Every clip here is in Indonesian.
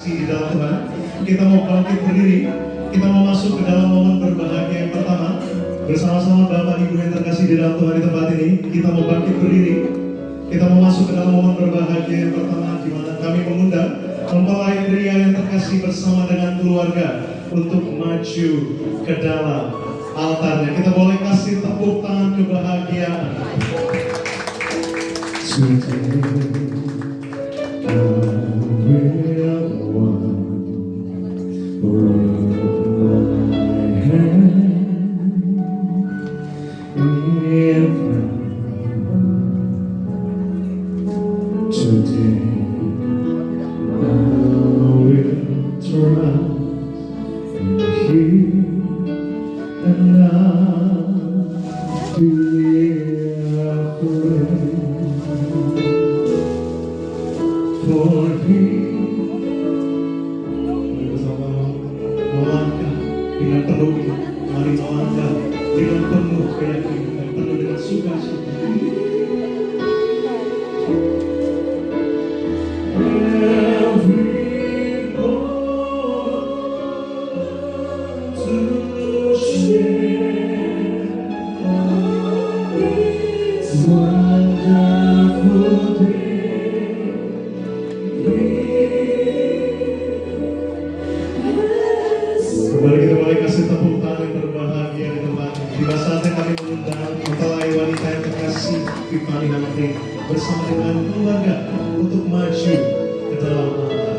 terkasih di dalam Tuhan. Kita mau bangkit berdiri, kita mau masuk ke dalam momen berbahagia yang pertama. Bersama-sama Bapak Ibu yang terkasih di dalam Tuhan di tempat ini, kita mau bangkit berdiri. Kita mau masuk ke dalam momen berbahagia yang pertama, di mana kami mengundang mempelai pria yang terkasih bersama dengan keluarga untuk maju ke dalam altarnya. Kita boleh kasih tepuk tangan kebahagiaan. Dengan penuh, mari melangkah dengan penuh keyakinan dan penuh dengan sukacita. Kembali kita boleh kasih tepuk tangan yang berbahagia di tempat ini. Tiba saatnya kami mengundang mempelai wanita yang terkasih Tiffany Hamri bersama dengan keluarga untuk maju ke dalam altar.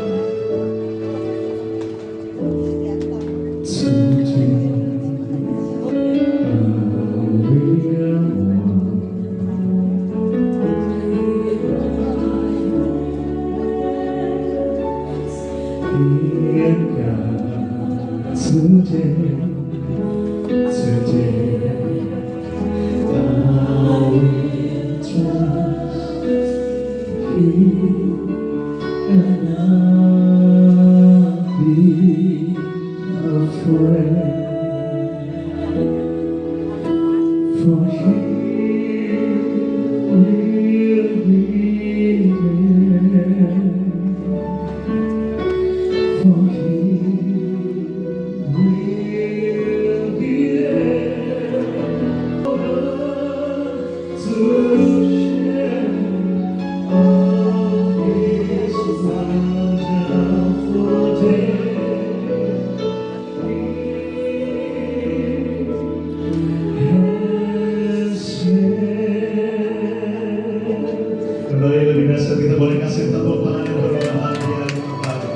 Kembali lebih dasar kita boleh kasih tepuk tangan yang berbahagia kembali.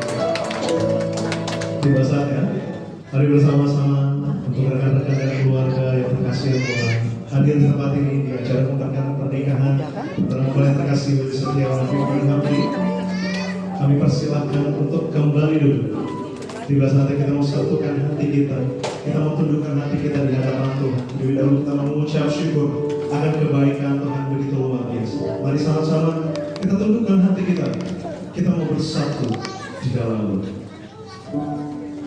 Tiba saatnya, mari bersama-sama untuk rekan-rekan dan keluarga yang terkasih Tuhan hadir di tempat ini di acara pemberkatan pernikahan mempelai yang terkasih Budi Setiawan Tiffany Hamri. Kami persilahkan untuk kembali dulu. Tiba saatnya kita mau satukan hati kita mau tundukkan hati kita di hadapan Tuhan. Lebih dahulu kita mengucap syukur akan kebaikan Tuhan begitu luar biasa. Mari sama-sama kita tundukkan hati kita mau bersatu di dalam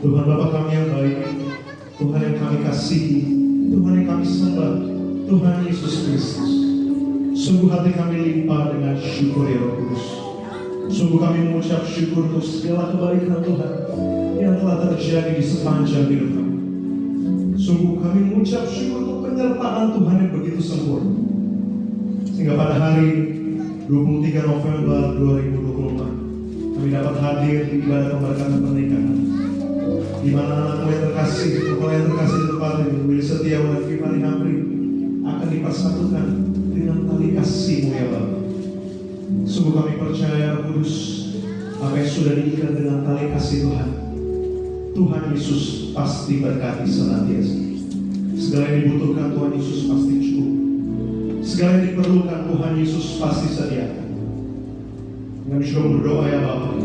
Tuhan Bapa kami yang baik, Tuhan yang kami kasihi, Tuhan yang kami sembah, Tuhan Yesus Kristus. Sungguh hati kami limpah dengan syukur ya Roh Kudus. Sungguh kami mengucap syukur untuk segala kebaikan Tuhan yang telah terjadi di sepanjang hidup kami. Sungguh kami mengucap syukur untuk penyertaan Tuhan yang begitu sempurna. Sehingga pada hari 23 November 2024 kami dapat hadir di ibadah pemberkatan pernikahan, di mana anakmu yang terkasih, mempelai yang terkasih di tempat ini, Budi Setiawan dan Tiffany Hamri akan dipersatukan dengan tali kasih-Mu ya Bapa. Sungguh kami percaya Kudus, apa yang sudah diikat dengan tali kasih Tuhan Yesus pasti berkati senantiasa. Segala yang dibutuhkan Tuhan Yesus pasti cukup. Segala yang diperlukan Tuhan Yesus pasti sediakan. Kami juga berdoa ya Bapa,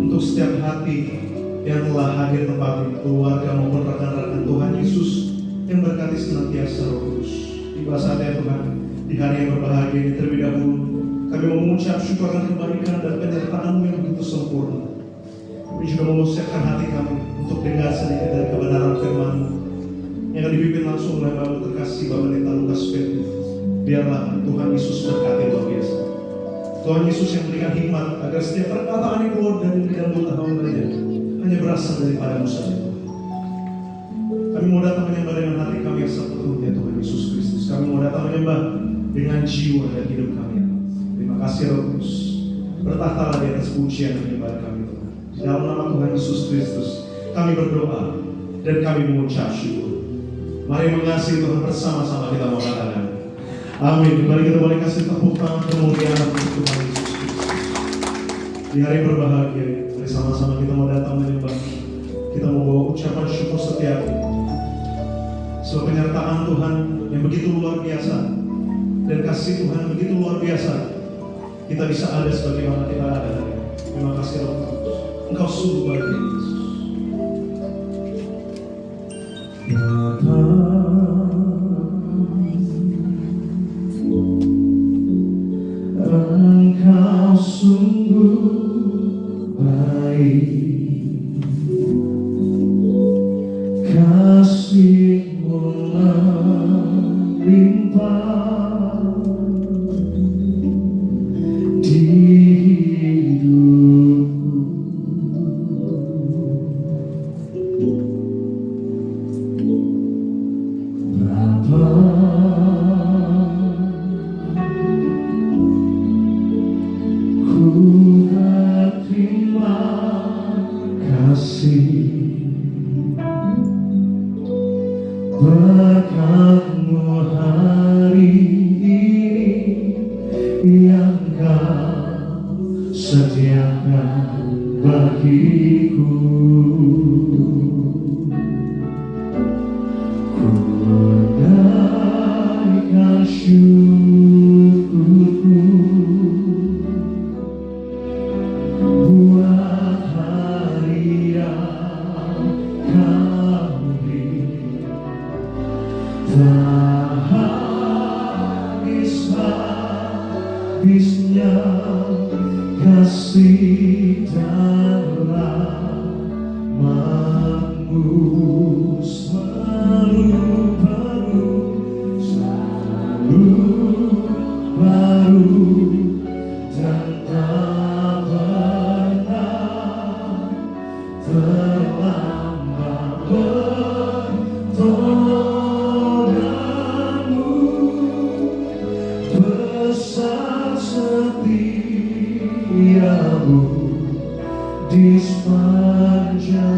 untuk setiap hati yang telah hadir tempat ini, keluarga maupun rekan-rekan Tuhan Yesus yang berkati senantiasa Roh Kudus. Tiba saatnya Tuhan, di hari yang berbahagia ini terlebih dahulu, kami mengucap syukur akan kebaikan dan penyertaan-Mu yang begitu sempurna. Kami juga mempersiapkan hati kami untuk dengar sedikit dari kebenaran firman-Mu yang akan dipimpin langsung oleh Bapak terkasih Bapak Pendeta Lukas Petri. Biarlah Tuhan Yesus berkati luar biasa. Tuhan Yesus yang berikan hikmat agar setiap perkataan yang keluar dari lidah mulut hamba-Nya hanya berasal daripada-Mu saja Tuhan. Kami mau datang menyembah dengan hati kami yang sepenuhnya Tuhan Yesus Kristus. Kami mau datang menyembah dengan jiwa dan hidup kami. Terima kasih Roh Kudus. Bertahtalah di atas pujian dan penyembahan kami Tuhan. Di dalam nama Tuhan Yesus Kristus kami berdoa dan kami mengucap syukur. Mari mengasihi Tuhan bersama-sama kita mau katakan amin. Kembali kita boleh kasih tepuk tangan kemuliaan untuk Tuhan Yesus Kristus. Di hari berbahagia ini, mari sama-sama kita mau datang menyembah. Kita mau bawa ucapan syukur setiap hari. Sebab penyertaan Tuhan yang begitu luar biasa dan kasih Tuhan yang begitu luar biasa, kita bisa ada sebagaimana kita ada hari ini. Terima kasih Roh Kudus. Engkau sungguh baik Yesus. Engkau sungguh baik, kasih-Mu melimpah di hidupku. Bapa, ku berterima kasih berkat-Mu hari ini yang Kau sediakan bagiku. Ku naikkan syukurku buat hari yang Kau beri. Tak habis-habisnya kasih dan rahmat-Mu selalu baru dan tak pernah terlambat. Pertolongan-Mu besar, setia-Mu di sepanjang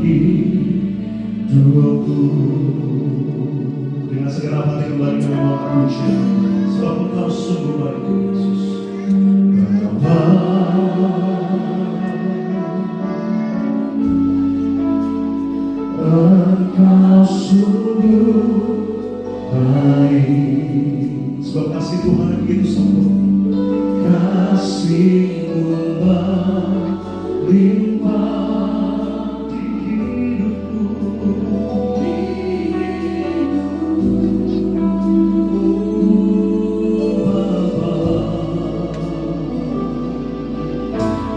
hidupku. Dengan segala hati kembali kami mau pujian, sebab Engkau sungguh baik Yesus. Bapa, Engkau sungguh baik, Sebab kasih Tuhan yang begitu sempurna, kasih-Mu melimpah di hidupku.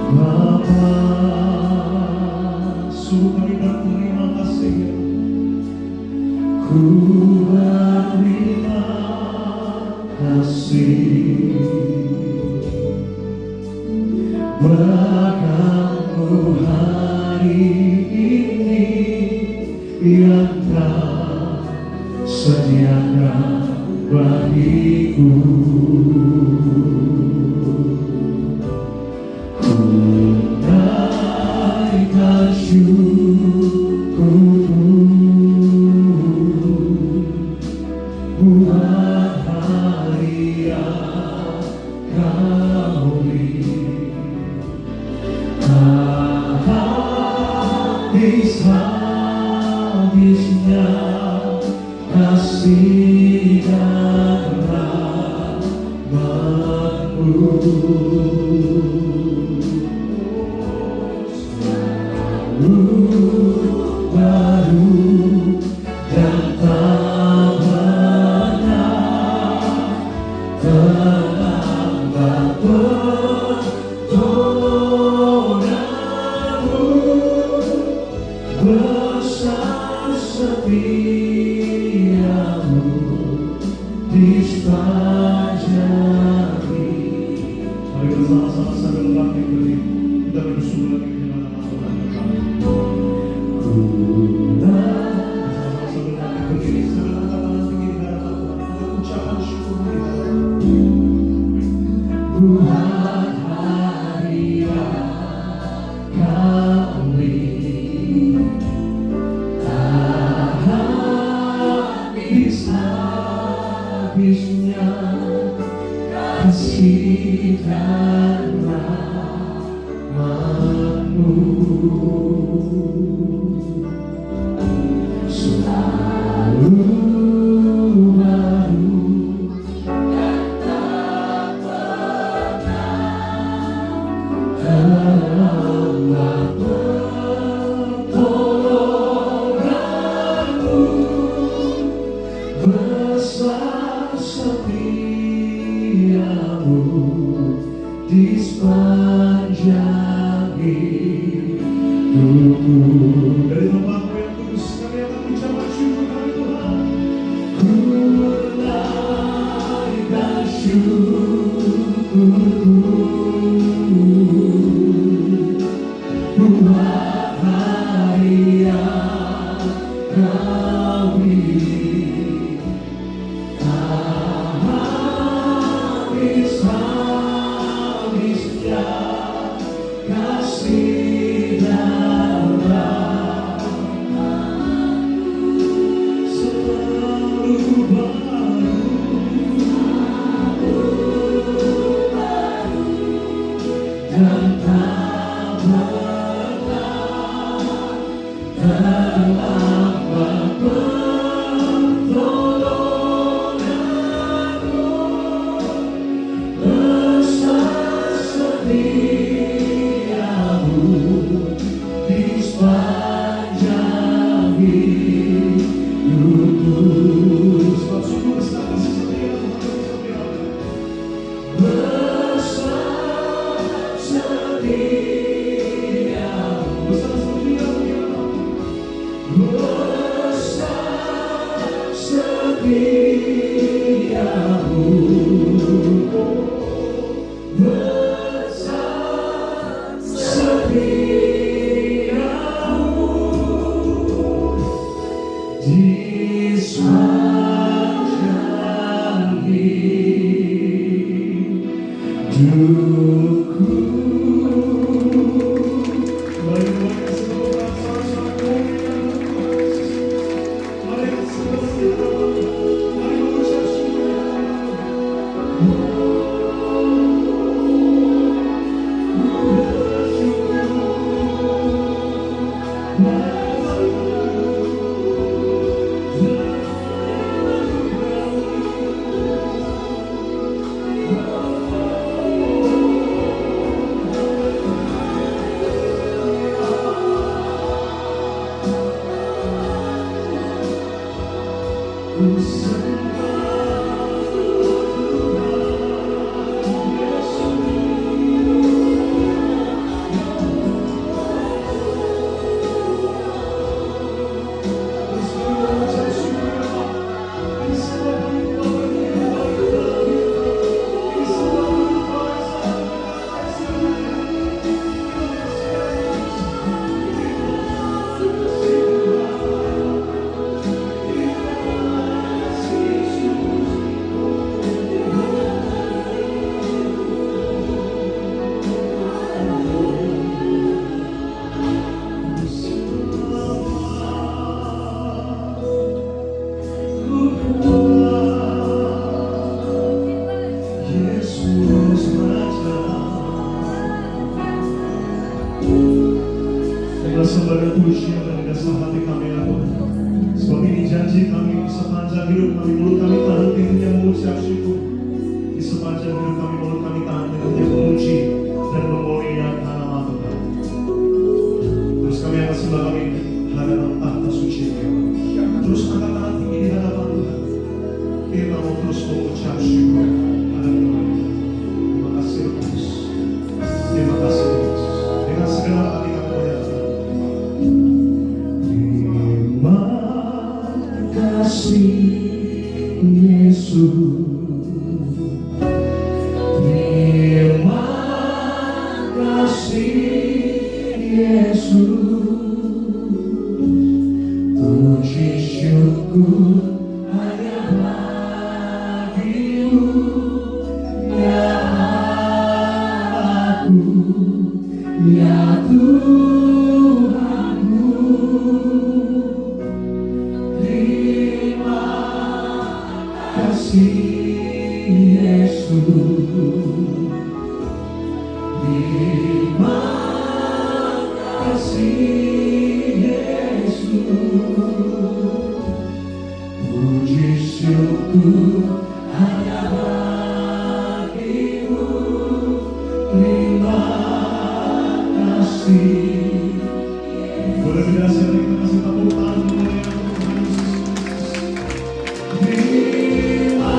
Bapa, sungguh kami berterima kasih. ku berterima kasih berkat-Mu hari ini yang Kau sediakan bagiku. Ku naikkan syukurku buat hari yang Kau beri. Tak habis-habisnya kasih dan rahmat-Mu selalu baru dan tak pernah terlambat. Pertolongan-Mu besar, setia-Mu di sepanjang hidup. Mari bersama-sama sambil bangkit berdiri, kita bersyukur lagi di nama Tuhan. selalu baru dan tak pernah lelah pertolonganmu besar setiamu di sepanjang hidupku. Dari tempatmu yang kudus kami akan ucapkan syukur kami Tuhan. Ku naikkan syukurku buat hari yang kau beri. Habis-habisnya kasih dan rahmat-Mu selalu baru dan tak pernah terlambat pertolongan-Mu besar setiamu di sepanjang hidupku. Sebab sungguh besar kasih setia Tuhan bagi setiap kami. Besar setiamu, Besar setia bagi kami. besar setiamu, besar setiamu di sepanjang hidupku. Mari kita kasih Tuhan sama-sama memuliakan Tuhan. Mari kita semua kita, mari mengucap syukur ya Yesus Raja. Dengan sembahnya pujian dan dasar hati kami ya Tuhan. Sebab ini janji kami sepanjang hidup kami, mulut kami tahan hentinya mengucap syukur. Di sepanjang hidup kami, mulut kami tahan hentinya memuji dan memuliakan nama Tuhan. Terus kami akan sembah kami hadapan tahta suci Tuhan. Terus angkat tangan tinggi di hadapan Tuhan. Kita mau terus mengucap syukur pada Tuhan. Terima kasih Yesus. Terima kasih Yesus. Dengan segenap hati kami menyatakan. Terima kasih Yesus. Terima kasih Yesus. Puji syukur hanya bagimu. kasih Yesus, puji syukur hanya bagimu. Terima kasih. Boleh tidak saya kita kasih tepuk tangan kemuliaan untuk Tuhan Yesus. Terima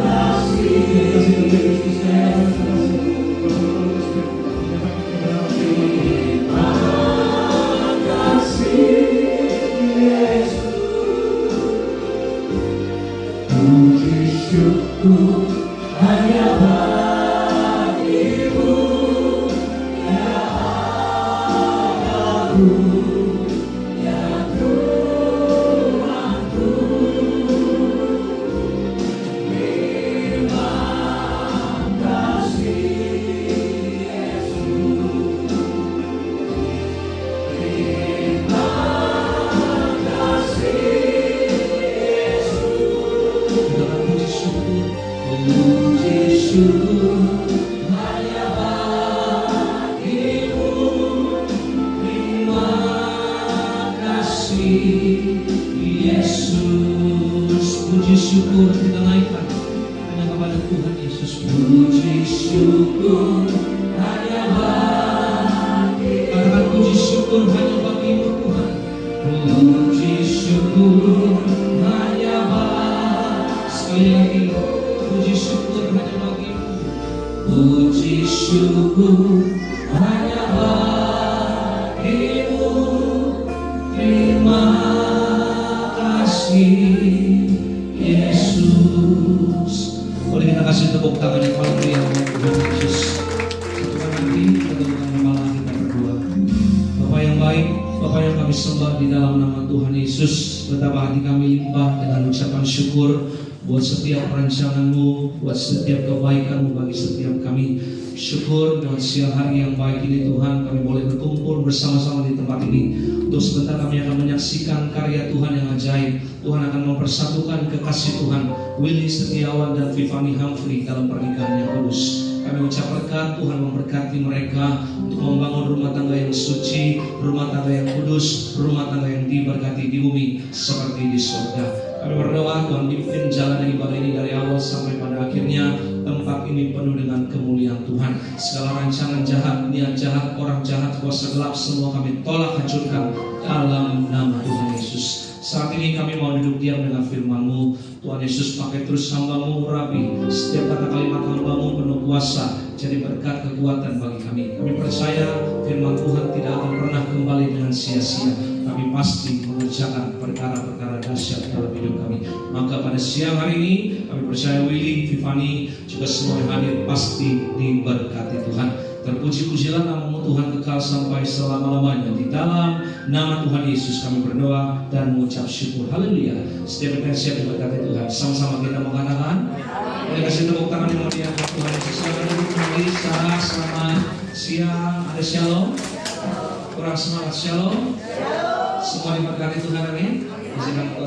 kasih. Kasih terlebih Kristus saya kasih. Betul-betul Kristus. Menyatakan kebenaran firman-Mu. Terima kasih Yesus, puji syukur hanya bagimu, ya Allahku, ya Tuhanku. Terima kasih Yesus, terima kasih Yesus. Dengan puji syukur hanya bagimu. Terima kasih Yesus. Puji syukur kita naikkan hanya kepada Tuhan Yesus. Puji syukur hanya bagimu. Katakan puji syukur hanya bagimu Tuhan. Puji syukur hanya bagimu. Sekali lagi, puji syukur hanya bagimu. Puji syukur hanya bagimu. Terima kasih Yesus. Boleh kita kasih tepuk tangan yang paling meriah untuk Tuhan Yesus. Satukan hati, satukan kepala kita berdua. Bapa yang baik, Bapa yang kami sembah di dalam nama Tuhan Yesus, betapa hati kami limpah dengan ucapan syukur buat setiap perancangan-Mu, buat setiap kebaikan-Mu bagi setiap kami. Syukur buat siang hari yang baik ini Tuhan, kami boleh berkumpul bersama-sama di tempat ini. Untuk sebentar kami akan menyaksikan karya Tuhan yang ajaib. Tuhan akan mempersatukan kekasih Tuhan Willy Setiawan dan Vivani Humphrey dalam pernikahan yang kudus. Kami ucap berkat, Tuhan memberkati mereka untuk membangun rumah tangga yang suci, rumah tangga yang kudus, rumah tangga yang diberkati di bumi seperti di surga. Kami berdoa Tuhan pimpin jalan ibadah ini dari awal sampai pada akhirnya. Tempat ini penuh dengan kemuliaan Tuhan. Segala rancangan jahat, niat jahat, orang jahat, kuasa gelap, semua kami tolak, hancurkan dalam nama Tuhan Yesus. Saat ini kami mau duduk diam dengan firman-Mu. Tuhan Yesus, pakai terus hamba-Mu urapi. Setiap kata kalimat hamba-Mu penuh kuasa, jadi berkat kekuatan bagi kami. Kami percaya firman Tuhan tidak akan pernah kembali dengan sia-sia. Kami pasti mengerjakan perkara-perkara dahsyat dalam hidup kami. Maka pada siang hari ini kami percaya Willy, Vivani, juga semua yang hadir pasti diberkati Tuhan. Terpuji-pujilah nama-Mu Tuhan kekal sampai selama-lamanya. Di dalam nama Tuhan Yesus kami berdoa dan mengucap syukur. Haleluya. Setiap kita siap diberkati Tuhan. Sama-sama kita mengatakan, boleh kasih tepuk tangan yang mulia buat Tuhan Yesus. Selamat duduk kembali. Selamat siang. Ada shalom. Kurang semangat shalom. Semua diberkati Tuhan, amin.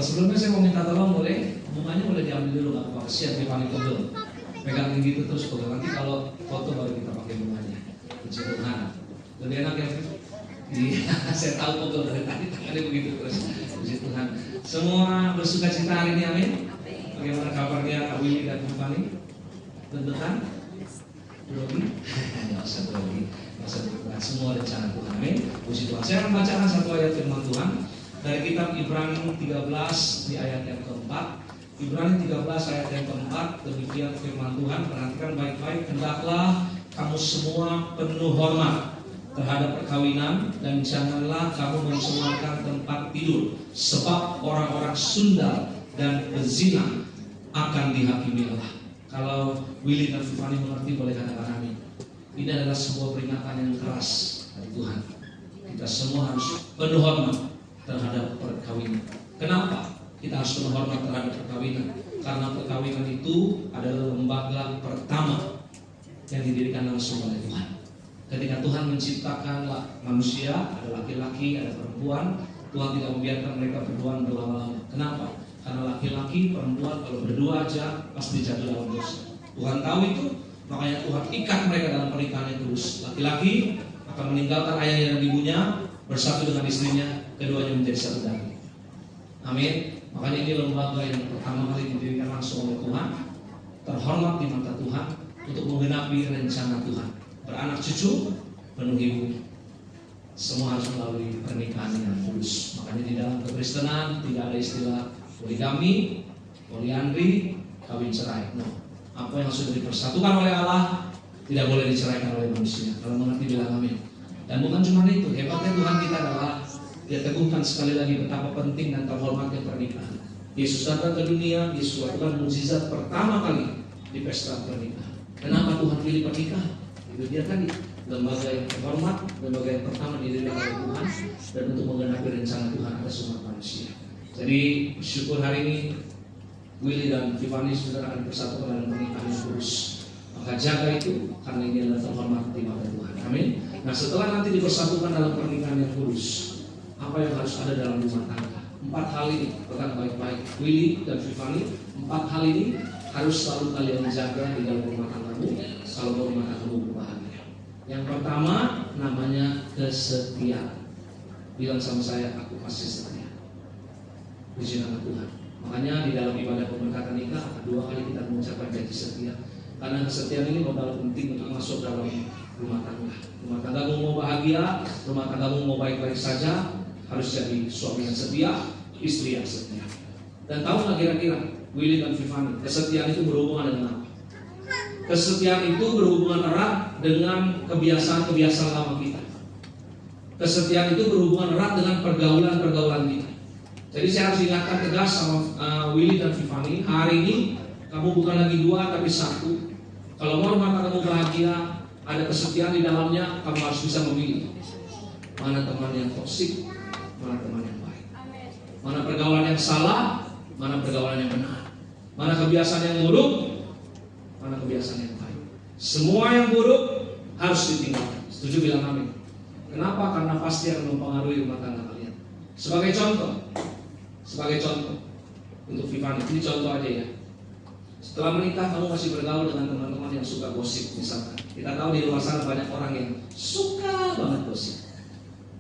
Sebelumnya saya mau minta tolong, boleh bunganya boleh diambil dulu, nggak apa-apa. Kesian Vivani pegel. Pegangin gitu terus pegel. Nanti kalau foto baru kita pakai bunganya. Puji Tuhan. Lebih enak ya, iya. Saya tahu pegel dari tadi tangannya begitu terus. Puji Tuhan. Semua bersuka cita hari ini, amin. Bagaimana kabarnya Kak Willy dan Vivani? Deg-degan? Grogi? Nggak usah grogi. Semua rencana Tuhan, amin. Puji Tuhan. Saya akan bacakan satu ayat firman Tuhan dari kitab Ibrani 13 di ayat yang keempat. Ibrani 13 ayat yang keempat, demikian firman Tuhan. Perhatikan baik-baik. Hendaklah kamu semua penuh hormat terhadap perkawinan, dan janganlah kamu mencemarkan tempat tidur, sebab orang-orang sundal dan pezina akan dihakimi Allah. Kalau Willy dan Vivani mengerti, boleh katakan amin. Ini adalah sebuah peringatan yang keras dari Tuhan. Kita semua harus penuh hormat terhadap perkawinan. Kenapa kita harus penuh hormat terhadap perkawinan? Karena perkawinan itu adalah lembaga pertama yang didirikan langsung oleh Tuhan. Ketika Tuhan menciptakan manusia, ada laki-laki, ada perempuan, Tuhan tidak membiarkan mereka berdua berlama-lama. Kenapa? Karena laki-laki, perempuan kalau berdua aja pasti jatuh dalam dosa. Tuhan tahu itu, makanya Tuhan ikat mereka dalam pernikahan yang kudus. Laki-laki akan akan meninggalkan ayahnya dan ibunya, bersatu dengan istrinya, keduanya menjadi satu daging. Amin. Makanya ini lembaga yang pertama kali didirikan langsung oleh Tuhan, terhormat di mata Tuhan untuk menggenapi rencana Tuhan. Beranak cucu, penuhi bumi. Semua harus melalui pernikahan yang kudus. Makanya di dalam kekristenan tidak ada istilah poligami, poliandri, kawin cerai. No. Apa yang sudah dipersatukan oleh Allah tidak boleh diceraikan oleh manusia. Kalau mengerti bilang amin. Dan bukan cuma itu, hebatnya Tuhan kita adalah Dia teguhkan sekali lagi betapa penting dan terhormatnya pernikahan. Yesus datang ke dunia, Yesus lakukan mukjizat pertama kali di pesta pernikahan. Kenapa Tuhan pilih pernikahan? Itu dia tadi, lembaga yang terhormat, lembaga yang pertama didirikan oleh Tuhan, dan untuk menggenapi rencana Tuhan atas umat manusia. Jadi bersyukur hari ini Willy dan Tiffany sudah akan bersatu dalam pernikahan yang kudus. Maka jaga itu, karena ini adalah terhormat di mata Tuhan. Amin. Nah, setelah nanti dipersatukan dalam pernikahan yang kudus, apa yang harus ada dalam rumah tangga? 4 hal ini, perhatikan baik-baik, Willy dan Tiffany. 4 hal ini harus selalu kalian jaga di dalam rumah tanggamu, kalau rumah tanggamu berbahagia. Yang pertama namanya kesetiaan. Bilang sama saya, aku pasti setia. Puji nama Tuhan. Makanya di dalam ibadah pemberkatan nikah 2 kali kita mengucapkan janji setia. Karena kesetiaan ini modal penting untuk masuk dalam rumah tangga. Rumah tanggamu mau bahagia, rumah tanggamu mau baik-baik saja, harus jadi suami yang setia, istri yang setia. Dan tahu nggak kira-kira Willy dan Tiffany, kesetiaan itu berhubungan dengan apa? Kesetiaan itu berhubungan erat dengan kebiasaan-kebiasaan lama kita. Kesetiaan itu berhubungan erat dengan pergaulan-pergaulan kita. Jadi saya harus ingatkan tegas sama Willy dan Tiffany, hari ini kamu bukan lagi 2 tapi 1. Kalau mau rumah tanggamu bahagia, ada kesetiaan di dalamnya, kamu harus bisa memilih mana teman yang toksik, mana teman yang baik, mana pergaulan yang salah, mana pergaulan yang benar, mana kebiasaan yang buruk, mana kebiasaan yang baik. Semua yang buruk harus ditinggalkan. Setuju bilang amin. Kenapa? Karena pasti akan mempengaruhi rumah tangga kalian. Sebagai contoh untuk Tiffany, ini contoh aja ya. Setelah menikah kamu masih bergaul dengan teman-teman yang suka gosip misalkan. Kita tahu di luar sana banyak orang yang suka banget gosip,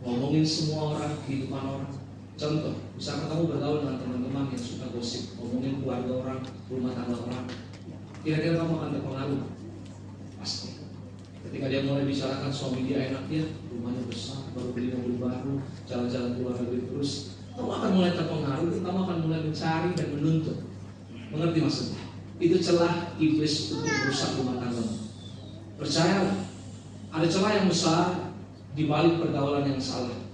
ngomongin semua orang, kehidupan orang. Contoh, misalkan kamu bergaul dengan teman-teman yang suka gosip, ngomongin keluarga orang, rumah tangga orang, kira-kira kamu akan terpengaruh? Pasti. Ketika dia mulai bicarakan suami dia enak ya, rumahnya besar, baru beli mobil baru, jalan-jalan keluar negeri terus, kamu akan mulai terpengaruh, kamu akan mulai mencari dan menuntut. Mengerti maksudnya? Itu celah iblis untuk merusak rumah tanggamu. Percayalah, ada celah yang besar di balik pergaulan yang salah.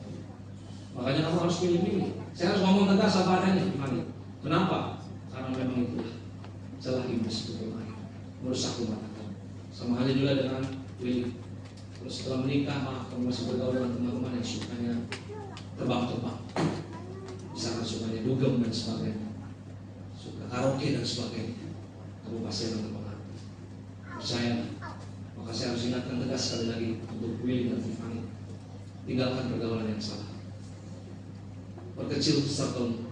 Makanya kamu harus pilih-pilih. Saya harus ngomong tegas apa adanya. Kenapa? Karena memang itulah celah iblis untuk bermain, merusak rumah tangga. Sama halnya juga dengan Willy. Terus setelah menikah, kamu masih bergaul dengan teman-teman yang sukanya tebak-tebak, misalkan sukanya dugem dan sebagainya, suka karaoke dan sebagainya. Kamu pasti akan terpengaruh. Percayalah. Maka saya harus ingatkan tegas sekali lagi untuk Willy dan Tiffany, tinggalkan pergaulan yang salah. Perkecil circle,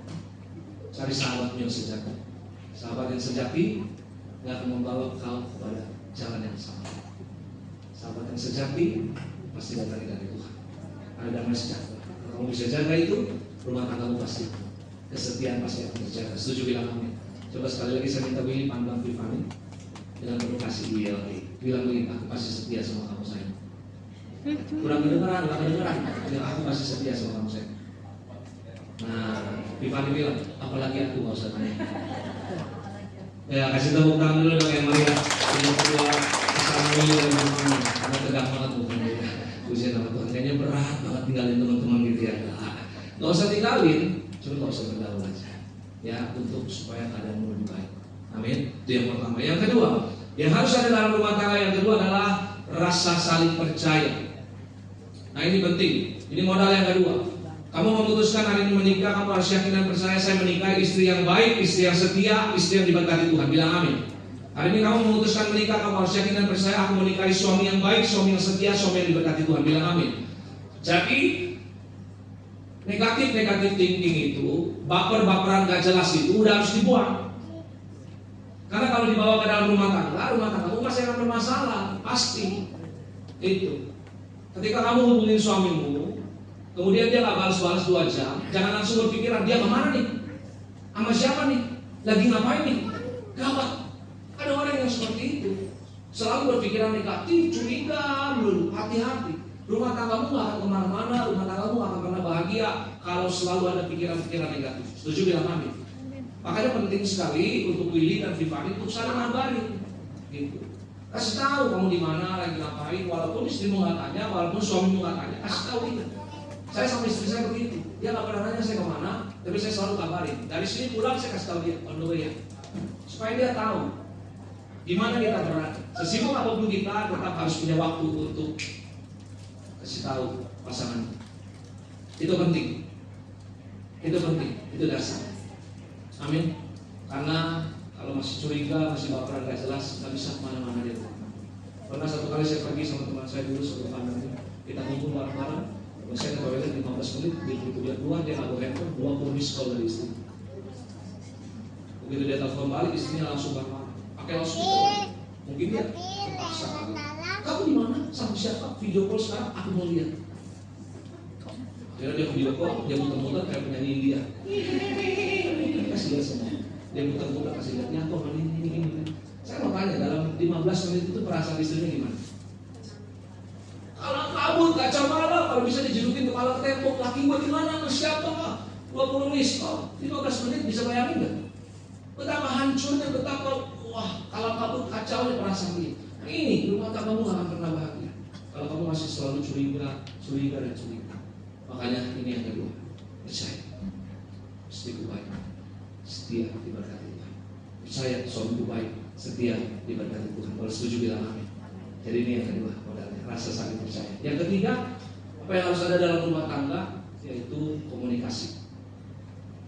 cari sahabatmu yang sejati. Sahabat yang sejati tidak akan membawa kau kepada jalan yang salah. Sahabat yang sejati pasti datang dari Tuhan. Ada damai sejahtera. Kalau kamu bisa jaga itu, rumah tanggamu pasti, kesetiaan pasti akan terjaga. Setuju bilang amin. Coba sekali lagi saya minta Willy pandang Tiffany dengan penuh kasih bilang Willy, aku pasti setia sama kamu sayang. Kurang kedengeran. Aku pasti setia sama kamu sayang. Nah, Tiffany bilang, apalagi aku nggak usah tanya. Ya, kasih tepuk tangan dulu dong yang Maria. Yang kedua, sama Willy dan Tiffany. Karena tegang banget bukan dia. Puji nama Tuhan. Kayaknya berat banget tinggalin teman-teman gitu ya. Nggak usah tinggalin, cuma nggak usah bergaul aja. Ya, untuk supaya keadaanmu lebih baik. Amin. Itu yang pertama. Yang kedua, yang harus ada dalam rumah tangga yang kedua adalah rasa saling percaya. Nah, ini penting. Ini modal yang kedua. Kamu memutuskan hari ini menikah, kamu harus yakin dan percaya saya menikahi istri yang baik, istri yang setia, istri yang diberkati Tuhan. Bilang amin. Hari ini kamu memutuskan menikah, kamu harus yakin dan percaya aku menikahi suami yang baik, suami yang setia, suami yang diberkati Tuhan. Bilang amin. Jadi negatif thinking itu, baper-baperan gak jelas itu udah harus dibuang. Karena kalau dibawa ke dalam rumah tangga pasti akan bermasalah, pasti. Itu. Ketika kamu hubungin suamimu, kemudian dia nggak balas-balas 2 jam, jangan langsung berpikiran dia kemana nih, sama siapa nih, lagi ngapain nih. Gawat. Ada orang yang seperti itu, selalu berpikiran negatif, curiga, belum hati-hati. Rumah tanggamu nggak akan kemana-mana, rumah tanggamu nggak akan pernah bahagia kalau selalu ada pikiran-pikiran negatif. Setuju bilang amin. Makanya penting sekali untuk Willy dan Vivani untuk saling ngabarin, gitu. Kasih tahu kamu di mana, lagi ngapain, walaupun istrimu nggak tanya, walaupun suamimu nggak tanya, kasih tahu itu. Saya sama istri saya begitu, dia nggak pernah nanya saya kemana, tapi saya selalu kabarin. Dari sini pulang saya kasih tahu dia, on the way ya, supaya dia tahu di mana kita berada. Sesibuk apapun kita, tetap harus punya waktu untuk kasih tahu pasangan. Itu penting, itu dasar. Amin. Karena kalau masih curiga, masih baperan gak jelas, nggak bisa kemana-mana dia. Pernah satu kali saya pergi sama teman saya dulu satu pandang, kita ngumpul bareng-bareng. Saya ke toilet 15 menit, begitu dia keluar dia nggak bawa handphone, 20 miss call dari istri. Begitu dia telepon balik, istrinya langsung marah, pakai loudspeaker. Mungkin dia terpaksa. Kamu di mana? Sama siapa? Video call sekarang, aku mau lihat. Akhirnya dia video call, dia muter-muter kayak penyanyi India. Kasih lihat semua. Dia muter-muter kasih lihat, nyatu ini. Saya mau tanya, dalam 15 menit itu perasaan istrinya gimana? Kalau kabur, kacau malam, kalau bisa dijerukin kepala ke tembok, laki gue di mana? Ke siapa? 20 miss call, 15 menit bisa bayangin nggak? Betapa hancurnya, betapa wah, kalau kabur kacau nih perasaan dia. Nah, ini rumah tanggamu gak akan pernah bahagia kalau kamu masih selalu curiga. Makanya ini yang kedua, percaya istriku baik, setia diberkati Tuhan. Percaya suamiku baik, setia diberkati Tuhan. Kalau setuju bilang amin. Jadi ini yang kedua modalnya, rasa saling percaya. Yang ketiga, apa yang harus ada dalam rumah tangga, yaitu komunikasi.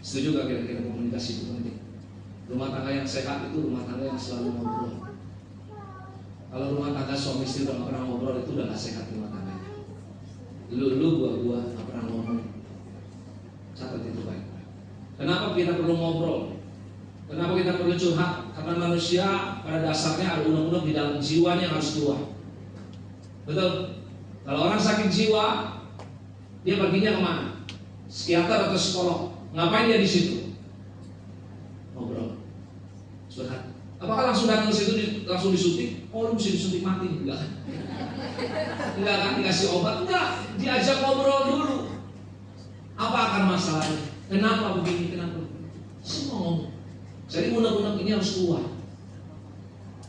Setuju gak kira-kira komunikasi itu penting? Rumah tangga yang sehat itu rumah tangga yang selalu ngobrol. Kalau rumah tangga suami istri udah gak pernah ngobrol, itu udah gak sehat rumah tangganya. Lu gua gak pernah ngomong. Catat itu baik. Kenapa kita perlu ngobrol? Kenapa kita perlu curhat? Karena manusia pada dasarnya ada unek-unek di dalam jiwanya yang harus keluar. Betul? Kalau orang sakit jiwa, dia perginya kemana? Psikiater atau psikolog? Ngapain dia di situ? Ngobrol, curhat. Apakah langsung datang ke situ langsung disuntik? Oh, lu mesti disuntik mati? Enggak kan? Enggak kan? Dikasih obat? Enggak. Diajak ngobrol dulu. Apa akan masalahnya? Kenapa begini? Kenapa begini? Semua ngomong. Jadi unek-unek ini harus keluar.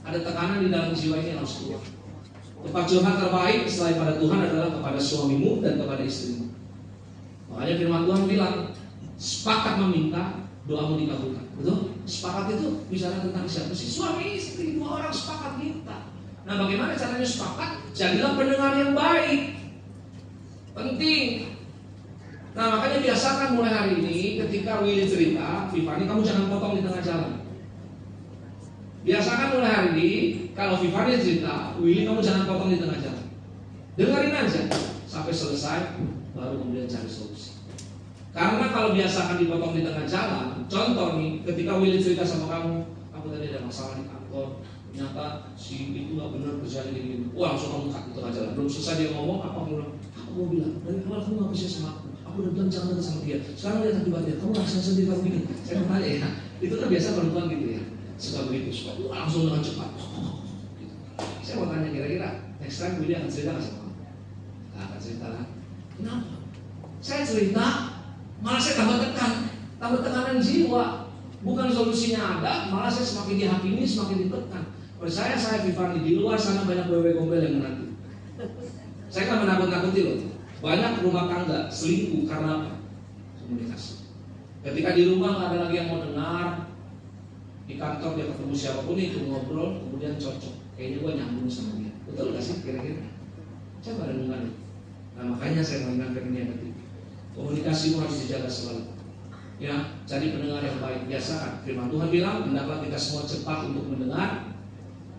Ada tekanan di dalam jiwa ini harus keluar. Tempat curhat terbaik selain pada Tuhan adalah kepada suamimu dan kepada istrimu. Makanya firman Tuhan bilang, sepakat meminta, doamu dikabulkan. Betul? Sepakat itu bicara tentang siapa sih? Suami istri, 2 orang sepakat minta. Nah, bagaimana caranya sepakat? Jadilah pendengar yang baik. Penting. Nah, makanya biasakan mulai hari ini ketika Willy cerita, Vivani kamu jangan potong di tengah jalan. Biasakan mulai hari ini kalau Vivani cerita, Willy kamu jangan potong di tengah jalan. Dengerin aja sampai selesai, baru kemudian cari solusi. Karena kalau biasakan dipotong di tengah jalan, contoh nih, ketika Willy cerita sama kamu tadi ada masalah di kantor, ternyata si itu nggak benar kerjanya gini. Wah, langsung kamu cut di tengah jalan. Belum selesai dia ngomong, apa kamu bilang? Dari awal kamu nggak bisa sama aku. Aku udah bilang jangan dekat sama dia. Sekarang lihat akibatnya. Kamu langsung sendiri kalau gini. Saya mau tanya ya. Itu kan biasa perempuan gitu ya. Suka begitu, suka langsung dengan cepat. Gitu. Saya mau tanya kira-kira next time Willy akan cerita nggak sama kamu? Nggak akan cerita kan? Kenapa? Saya cerita, malah saya tambah tekanan jiwa. Bukan solusinya ada, malah saya semakin dihakimi, semakin ditekan. Percaya saya Vivani, di luar sana banyak wewe gombel yang menanti. Saya kan menakut-nakuti loh. Banyak rumah tangga selingkuh karena apa? Komunikasi. Ketika di rumah nggak ada lagi yang mau dengar, di kantor dia ketemu siapapun itu ngobrol, kemudian cocok. Kayaknya gua nyambung sama dia. Betul nggak sih kira-kira? Coba renungan. Nah, makanya saya mengingatkan ini yang ketiga. Komunikasimu harus dijaga selalu. Ya, jadi pendengar yang baik. Biasakan firman Tuhan bilang, hendaklah kita semua cepat untuk mendengar,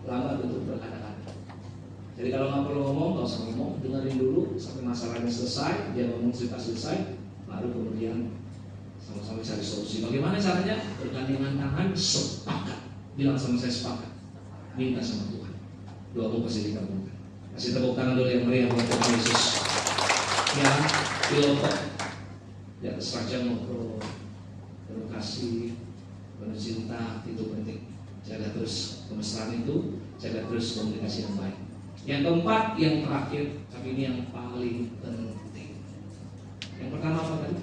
lambat untuk berkata-kata. Jadi kalau nggak perlu ngomong, nggak usah ngomong, dengerin dulu sampai masalahnya selesai, dia ngomong cerita selesai, baru kemudian sama-sama cari solusi. Bagaimana caranya? Bergandengan tangan, sepakat. Bilang sama saya sepakat. Minta sama Tuhan. Doamu pasti dikabulkan. Kasih tepuk tangan dulu yang meriah buat Tuhan Yesus. Ya, Pilopok di atas Raja Mokro, penuh kasih, penuh cinta, itu penting. Jaga terus kemesraan itu, jaga terus komunikasi yang baik. Yang keempat, yang terakhir, tapi ini yang paling penting. Yang pertama apa tadi?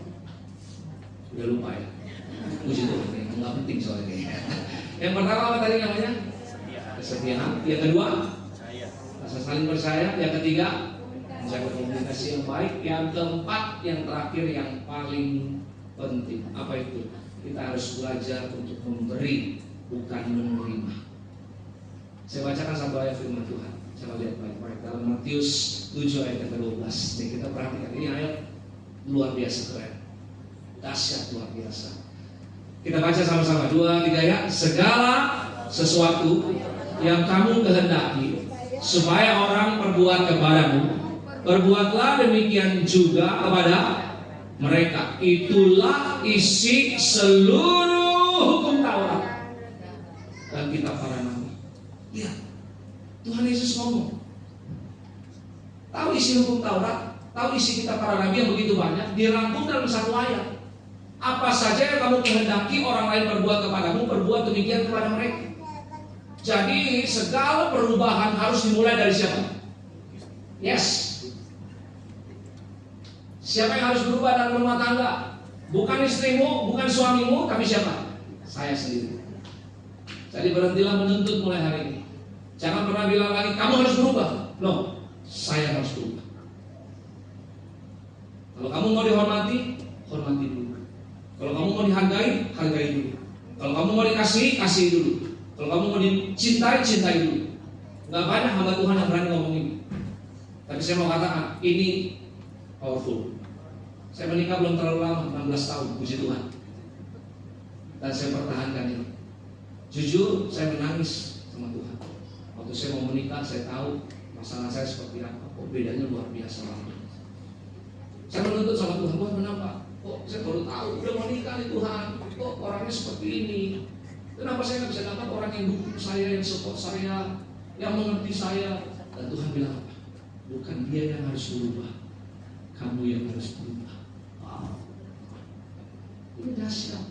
Udah lupa ya? Puji Tuhan, nggak penting soalnya. Yang pertama apa tadi namanya? Kesetiaan. Yang kedua, rasa saling percaya. Yang ketiga, menjaga komunikasi yang baik. Yang keempat, yang terakhir, yang paling penting. Apa itu? Kita harus belajar untuk memberi, bukan menerima. Saya bacakan satu ayat firman Tuhan. Coba lihat baik-baik dalam Matius 7 ayat ke-12. Nih kita perhatikan, ini ayat luar biasa keren, dahsyat luar biasa. Kita baca sama-sama, 2, 3 ya. Segala sesuatu yang kamu kehendaki supaya orang perbuat kepadamu, perbuatlah demikian juga kepada mereka. Itulah isi seluruh hukum Taurat dan kitab para nabi. Lihat, Tuhan Yesus ngomong. Tahu isi hukum Taurat, tahu isi kitab para nabi yang begitu banyak, dirangkum dalam satu ayat. Apa saja yang kamu kehendaki orang lain perbuat kepadamu, perbuat demikian kepada mereka. Jadi segala perubahan harus dimulai dari siapa? Yes. Siapa yang harus berubah dalam rumah tangga? Bukan istrimu, bukan suamimu, tapi siapa? Saya sendiri. Jadi berhentilah menuntut mulai hari ini. Jangan pernah bilang lagi, kamu harus berubah. No, saya harus berubah. Kalau kamu mau dihormati, hormati dulu. Kalau kamu mau dihargai, hargai dulu. Kalau kamu mau dikasihi, kasihi dulu. Kalau kamu mau dicintai, cintai dulu. Gak banyak hamba Tuhan yang berani ngomong ini. Tapi saya mau katakan, ini powerful. Saya menikah belum terlalu lama, 16 tahun, puji Tuhan. Dan saya pertahankan ini. Jujur, saya menangis sama Tuhan. Waktu saya mau menikah, saya tahu masalah saya seperti apa. Kok bedanya luar biasa banget. Saya menuntut sama Tuhan, Tuhan kenapa? Kok saya baru tahu, udah mau nikah nih Tuhan. Kok orangnya seperti ini? Kenapa saya nggak bisa dapat orang yang dukung saya, yang support saya, yang mengerti saya? Dan Tuhan bilang apa? Bukan dia yang harus berubah, kamu yang harus berubah. Wow. Ini dahsyat.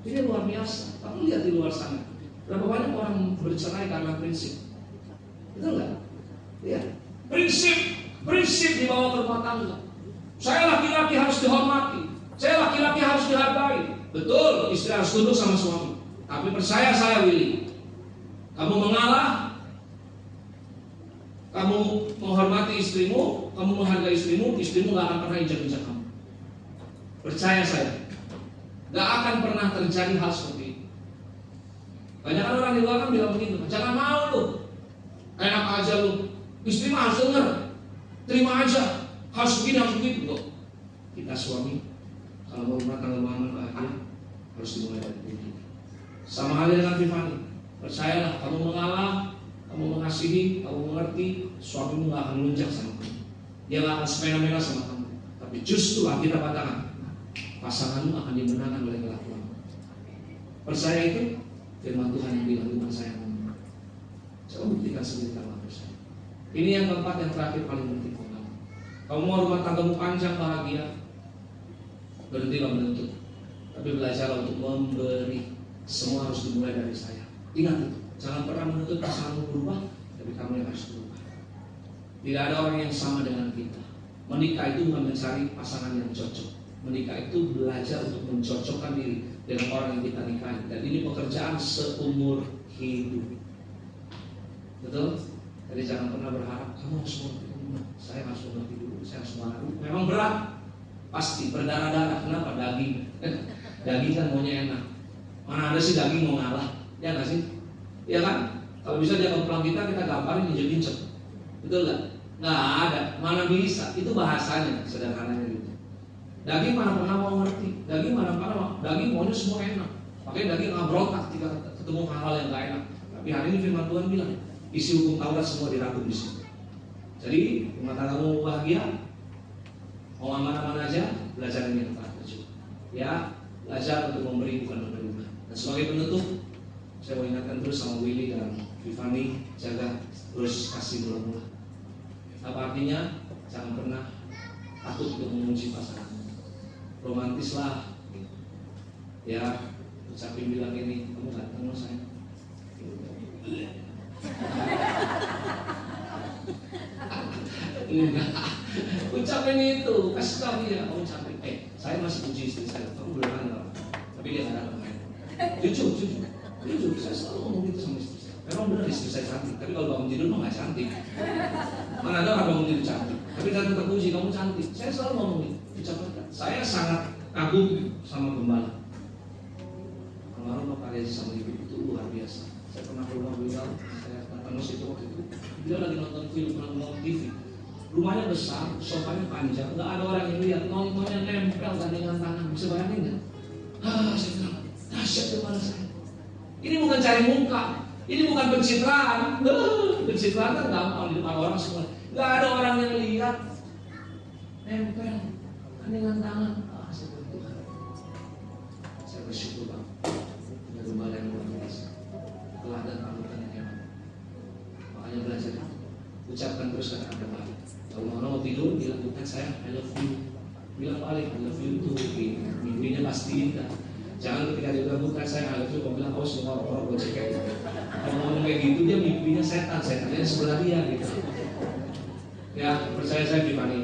Ini luar biasa. Kamu lihat di luar sana, berapa banyak orang bercerai karena prinsip? Betul nggak? Lihat, prinsip dibawa ke rumah tangga. Saya laki-laki harus dihormati, saya laki-laki harus dihargai. Betul, istri harus tunduk sama suami. Tapi percaya saya Willy, kamu mengalah, kamu menghormati istrimu, kamu menghargai istrimu, istrimu gak akan pernah injak-injak kamu. Percaya saya, gak akan pernah terjadi hal seperti ini. Banyak orang di luar kan bilang begitu, jangan mau lu, enak aja lu, istri mah harus denger, terima aja, harus begini, harus begitu. Loh, kita suami, kalau mau rumah tangga bahagia, harus dimulai dari diri. Sama halnya dengan Tiffany, percayalah, kamu mengalah, kamu mengasihi, kamu mengerti, suamimu gak akan melunjak sama kamu. Dia gak akan semena-mena sama kamu. Tapi justru kita katakan, pasanganmu akan dimenangkan oleh kelakuanmu. Percaya itu, firman Tuhan yang bilang, Tuhan saya ngomong. Coba buktikan sendiri kalau percaya. Ini yang keempat, yang terakhir paling penting. Kamu mau rumah tanggamu panjang bahagia, berhentilah menuntut, tapi belajarlah untuk memberi. Semua harus dimulai dari saya. Ingat itu, jangan pernah menuntut pasanganmu berubah, tapi kamu yang harus berubah. Tidak ada orang yang sama dengan kita. Menikah itu bukan mencari pasangan yang cocok. Menikah itu belajar untuk mencocokkan diri dengan orang yang kita nikahi. Dan ini pekerjaan seumur hidup. Betul? Jadi jangan pernah berharap kamu harus mengerti. Saya harus mengerti dulu, saya harus mengerti. Memang berat, pasti berdarah-darah. Kenapa? Daging. Daging kan maunya enak. Mana ada sih daging mau ngalah? Ya nggak sih? Iya kan? Kalau bisa dia kepala kita gambarin injek-injek. Betul nggak? Nggak ada. Mana bisa? Itu bahasanya sederhananya gitu. Daging mana pernah mau ngerti? Daging mana pernah mau? Daging maunya semua enak. Makanya daging ngabrotak ketika ketemu hal-hal yang nggak enak. Tapi hari ini firman Tuhan bilang, isi hukum Taurat semua dirangkum di sini. Jadi rumah tanggamu bahagia, mau aman-aman aja, belajar ini yang terakhir. Ya, belajar untuk memberi bukan menerima. Dan sebagai penutup, saya mau ingatkan terus sama Willy dan Tiffany, jaga terus kasih mula-mula. Apa artinya? Jangan pernah takut untuk memuji pasangan. Romantis lah. Ya, ucapin bilang ini, kamu ganteng loh sayang. Enggak, ucapin itu, kasih tahu dia, kamu ucapin, saya masih puji istri saya, kamu belum kenal, tapi dia nggak ada main. Jujur, saya selalu ngomong gitu sama istri saya. Memang benar istri saya cantik, tapi kalau bangun tidur mah nggak cantik. Mana ada orang bangun tidur cantik, tapi saya tetap puji kamu cantik. Saya selalu ngomong gitu, ucapkan. Saya sangat kagum sama Gembala. Kemarin Bapak Rezi sama ibu itu luar biasa. Saya pernah ke rumah beliau, saya datang ke situ waktu itu. Dia lagi nonton film, nonton TV. Rumahnya besar, sofanya panjang, nggak ada orang yang lihat, nontonnya nempel gandengan tangan. Bisa bayangin nggak? Saya bilang, dahsyat kepala saya. Ini bukan cari muka, ini bukan pencitraan. Pencitraan kan gampang di depan orang semua. Nggak ada orang yang lihat, nempel gandengan tangan. Saya bersyukur, saya bersyukur Bang. Punya Gembala yang luar biasa. Teladan panutan yang hebat. Makanya belajar itu. Ucapkan terus kata-kata baik. Kalau mau tidur, bilang bukan saya, I love you. Bilang balik, I love you too. Mimpinya pasti indah. Jangan ketika dia bilang bukan saya, I love you, kau bilang kau semua orang gue cekek. Kalau ngomong kayak gitu, dia mimpinya setannya sebelah dia gitu. Ya, percaya saya di mana?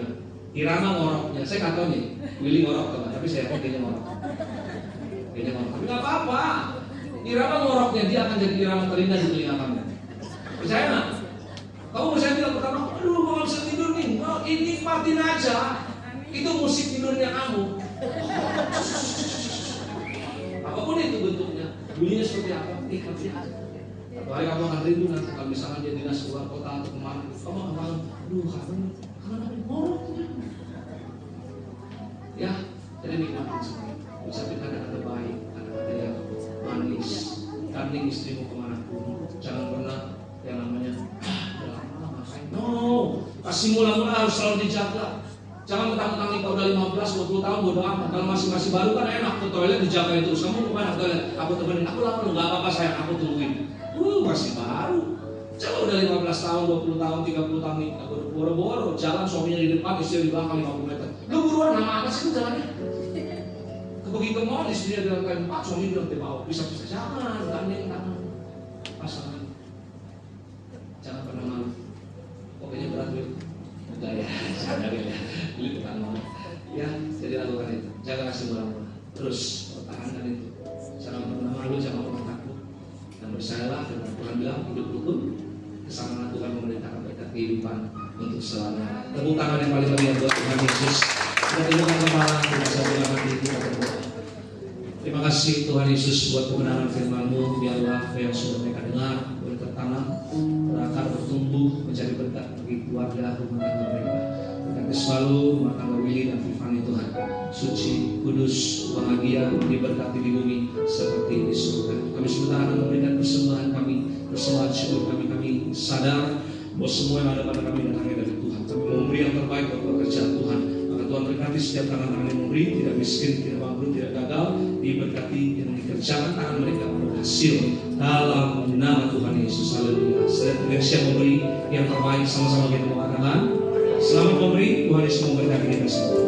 Irama ngoroknya, saya nggak tahu nih. Willy ngorok tuh, tapi saya yakin dia ngorok. Dia ngorok, tapi nggak apa-apa. Irama ngoroknya, dia akan jadi irama terindah di telinga kamu. Percaya nggak? Kamu saya bilang pertama, aduh kok nggak bisa tidur nih? Oh, ini nikmatin aja. Itu musik tidurnya kamu. Apapun itu bentuknya, bunyinya seperti apa, nikmatin aja. Satu hari kamu akan rindu nanti kalau misalnya dia dinas keluar kota atau kemana, kamu akan, aduh kangen ngorok. Ya, jadi nikmatin semua. Ucapin kata-kata baik, kata-kata yang manis. Gandeng istrimu kemanapun, jangan pernah yang namanya no, kasih mula-mula harus selalu dijaga. Jangan mentang-mentang nikah udah 15, 20 tahun bodo amat. Kalau masih baru kan enak ke toilet dijaga itu. Kamu kemana toilet? Aku temenin. Aku lapar nggak apa-apa sayang. Aku tungguin. Masih baru. Coba udah 15 tahun, 20 tahun, 30 tahun nikah. Boro-boro jalan suaminya di depan, istri di belakang 50 meter. Lu buruan nama apa sih lu jalannya? Begitu mau istrinya di lantai 4, suami bilang di bawah. Bisa-bisa jangan gandeng tangan pasangan. Jangan pernah malu. Pokoknya berat dulu. Udah ya, sadar ya. Ini bukan mau. Ya, jadi lakukan itu. Jangan kasih murah-murah. Terus pertahankan itu. Jangan pernah malu, jangan pernah takut. Dan percayalah firman Tuhan bilang hidup rukun kesamaan Tuhan memerintahkan berkat kehidupan untuk selamanya. Tepuk tangan yang paling meriah buat Tuhan Yesus. Kita tundukkan kepala, kita satukan hati, kita berdoa. Terima kasih Tuhan Yesus buat kebenaran firman-Mu. Biarlah apa yang sudah mereka dengar boleh tertanam, berakar, bertumbuh, menjadi berkat bagi keluarga, rumah tangga mereka. Berkati selalu rumah tangga Willy dan Vivani Tuhan. Suci, kudus, bahagia, diberkati di bumi seperti di surga. Kami sebentar akan memberikan persembahan kami, persembahan syukur kami. Kami sadar bahwa semua yang ada pada kami datangnya dari Tuhan. Kami memberi yang terbaik buat pekerjaan Tuhan. Maka Tuhan berkati setiap tangan-tangan yang memberi, tidak miskin, tidak bangkrut, tidak gagal, diberkati yang dikerjakan tangan mereka berhasil dalam nama Tuhan Yesus. Haleluya. Setiap Indonesia memberi yang terbaik, sama-sama kita mengatakan selamat memberi. Tuhan Yesus memberkati kita semua.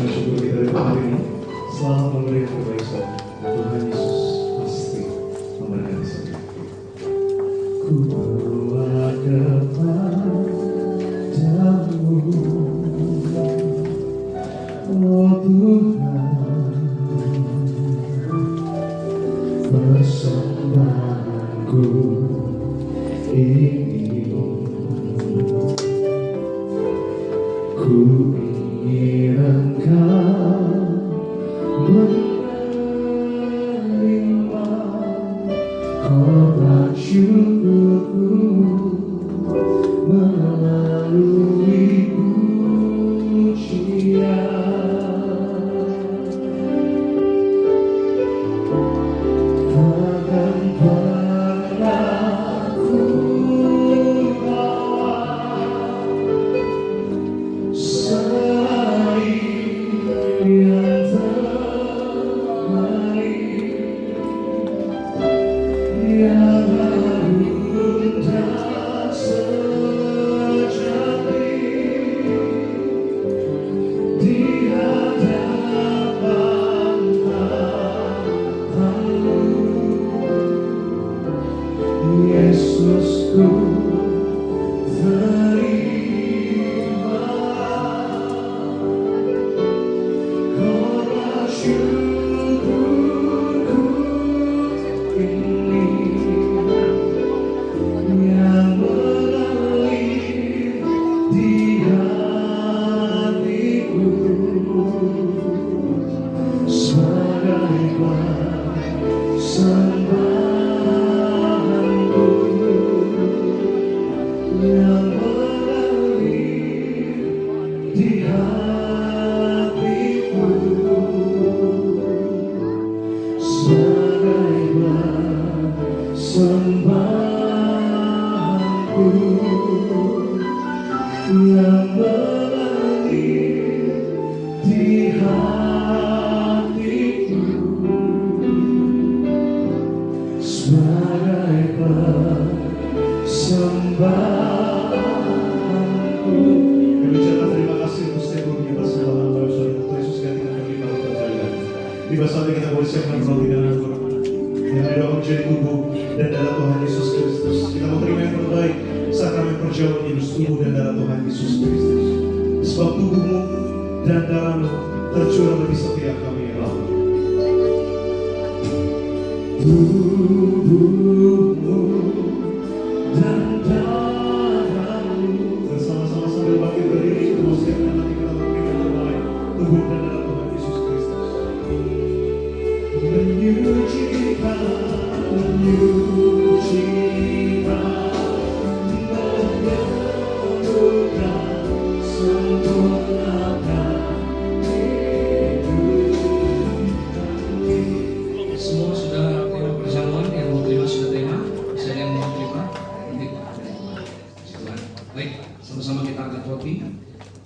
Syukur kita dari hari ini. Selamat memberi yang terbaik saudara. Tuhan Yesus pasti memberkati saudara. Ku berdoa kepadamu, oh Tuhan, persembahanku ini, ku ingin Engkau menerima korban syukurku melalui pujian. hatiku sebagai persembahanku yang mengalir di hatiku sebagai persembahanku. Kami ucapkan terima kasih untuk setiap dunia persembahan Bapak Saudara Yesus gantikan kami pada percaya. Tiba saatnya kita boleh siapkan roti dan anggur yang didoakan menjadi tubuh dan darah Tuhan Yesus Kristus. Kita mau terima yang terbaik sakramen perjamuan Yesus, tubuh dan darah Tuhan Yesus Kristus. Sebab tubuhmu dan darahmu tercurah bagi setiap kami ya Allah. Tubuhmu dan darahmu, bersama-sama sambil bangkit berdiri, kita mau siapkan nanti kita terima yang terbaik, tubuh dan darah Tuhan Yesus Kristus. Menyucikan, menyembuhkan, sempurnakan hidup kami. Semua sudah terima perjamuan, yang mau terima sudah terima. Saya yang mau terima, nanti Tuhan. Baik, sama-sama kita angkat roti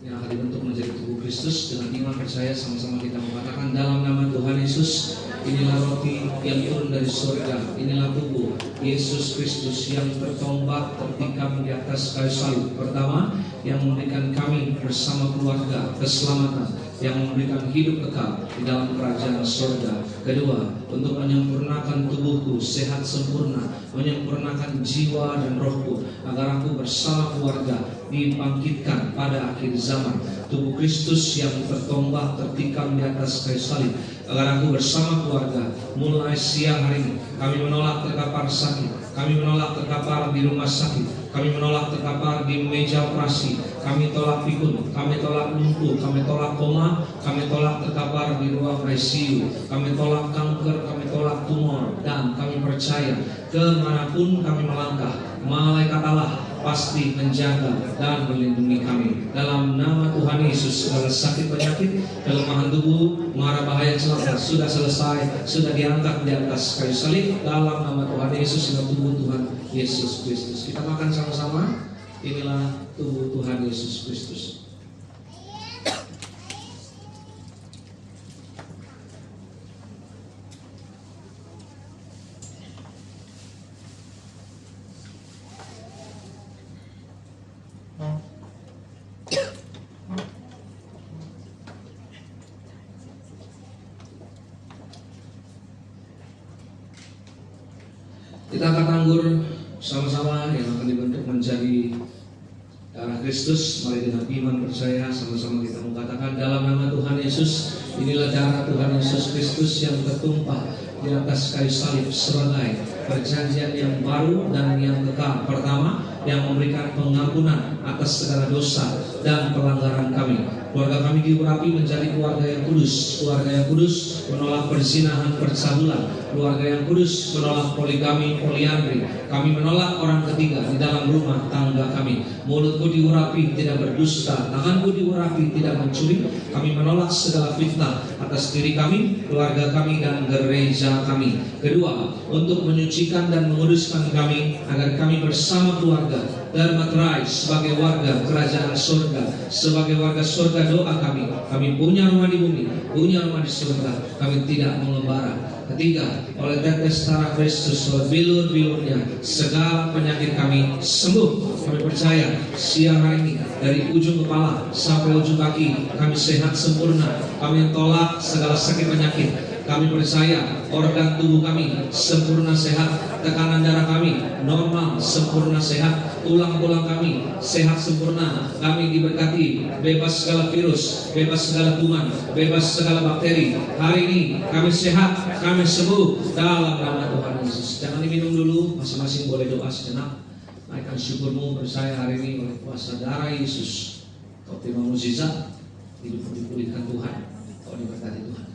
yang akan dibentuk menjadi tubuh Kristus. Dengan iman percaya sama-sama kita mengatakan dalam nama Tuhan Yesus, inilah roti yang turun dari surga, inilah tubuh Yesus Kristus yang tertombak tertikam di atas kayu salib. Pertama, yang memberikan kami bersama keluarga keselamatan, yang memberikan hidup kekal di dalam kerajaan surga. Kedua, untuk menyempurnakan tubuhku sehat sempurna, menyempurnakan jiwa dan rohku, agar aku bersama keluarga dibangkitkan pada akhir zaman. Tubuh Kristus yang tertombak tertikam di atas kayu salib, agar aku bersama keluarga mulai siang hari ini kami menolak terkapar sakit, kami menolak terkapar di rumah sakit, kami menolak terkapar di meja operasi, kami tolak pikun, kami tolak lumpuh, kami tolak koma, kami tolak terkapar di ruang ICU, kami tolak kanker, kami tolak tumor, dan kami percaya kemanapun kami melangkah, malaikat Allah pasti menjaga dan melindungi kami. Dalam nama Tuhan Yesus, segala sakit penyakit, kelemahan tubuh, mara bahaya celaka sudah selesai, sudah diangkat di atas kayu salib. Dalam nama Tuhan Yesus, dalam tubuh Tuhan Yesus Kristus. Kita makan sama-sama. Inilah tubuh Tuhan Yesus Kristus. Kita angkat anggur sama-sama yang akan dibentuk menjadi darah Kristus. Mari dengan iman percaya sama-sama kita mengatakan dalam nama Tuhan Yesus, inilah darah Tuhan Yesus Kristus yang tertumpah di atas kayu salib sebagai perjanjian yang baru dan yang kekal. Pertama, yang memberikan pengampunan atas segala dosa dan pelanggaran kami. Keluarga kami diurapi menjadi keluarga yang kudus. Keluarga yang kudus menolak perzinahan, percabulan. Keluarga yang kudus menolak poligami, poliandri. Kami menolak orang ketiga di dalam rumah tangga kami. Mulutku diurapi tidak berdusta, tanganku diurapi tidak mencuri. Kami menolak segala fitnah atas diri kami, keluarga kami, dan gereja kami. Kedua, untuk menyucikan dan menguduskan kami agar kami bersama keluarga termaterai sebagai warga kerajaan surga. Sebagai warga surga, doa kami punya rumah di bumi, punya rumah di surga, kami tidak mengembara. Ketiga, oleh tetes darah Kristus, oleh bilur-bilurnya, segala penyakit kami sembuh. Kami percaya siang hari ini dari ujung kepala sampai ujung kaki kami sehat sempurna. Kami tolak segala sakit penyakit. Kami percaya organ tubuh kami sempurna sehat, tekanan darah kami normal sempurna sehat, tulang-tulang kami sehat sempurna. Kami diberkati, bebas segala virus, bebas segala kuman, bebas segala bakteri. Hari ini kami sehat, kami sembuh dalam nama Tuhan Yesus. Jangan diminum dulu, masing-masing boleh doa sejenak. Naikkan syukurmu, percaya hari ini oleh kuasa darah Yesus kau terima mukjizat, hidupmu dipulihkan Tuhan, kau diberkati Tuhan.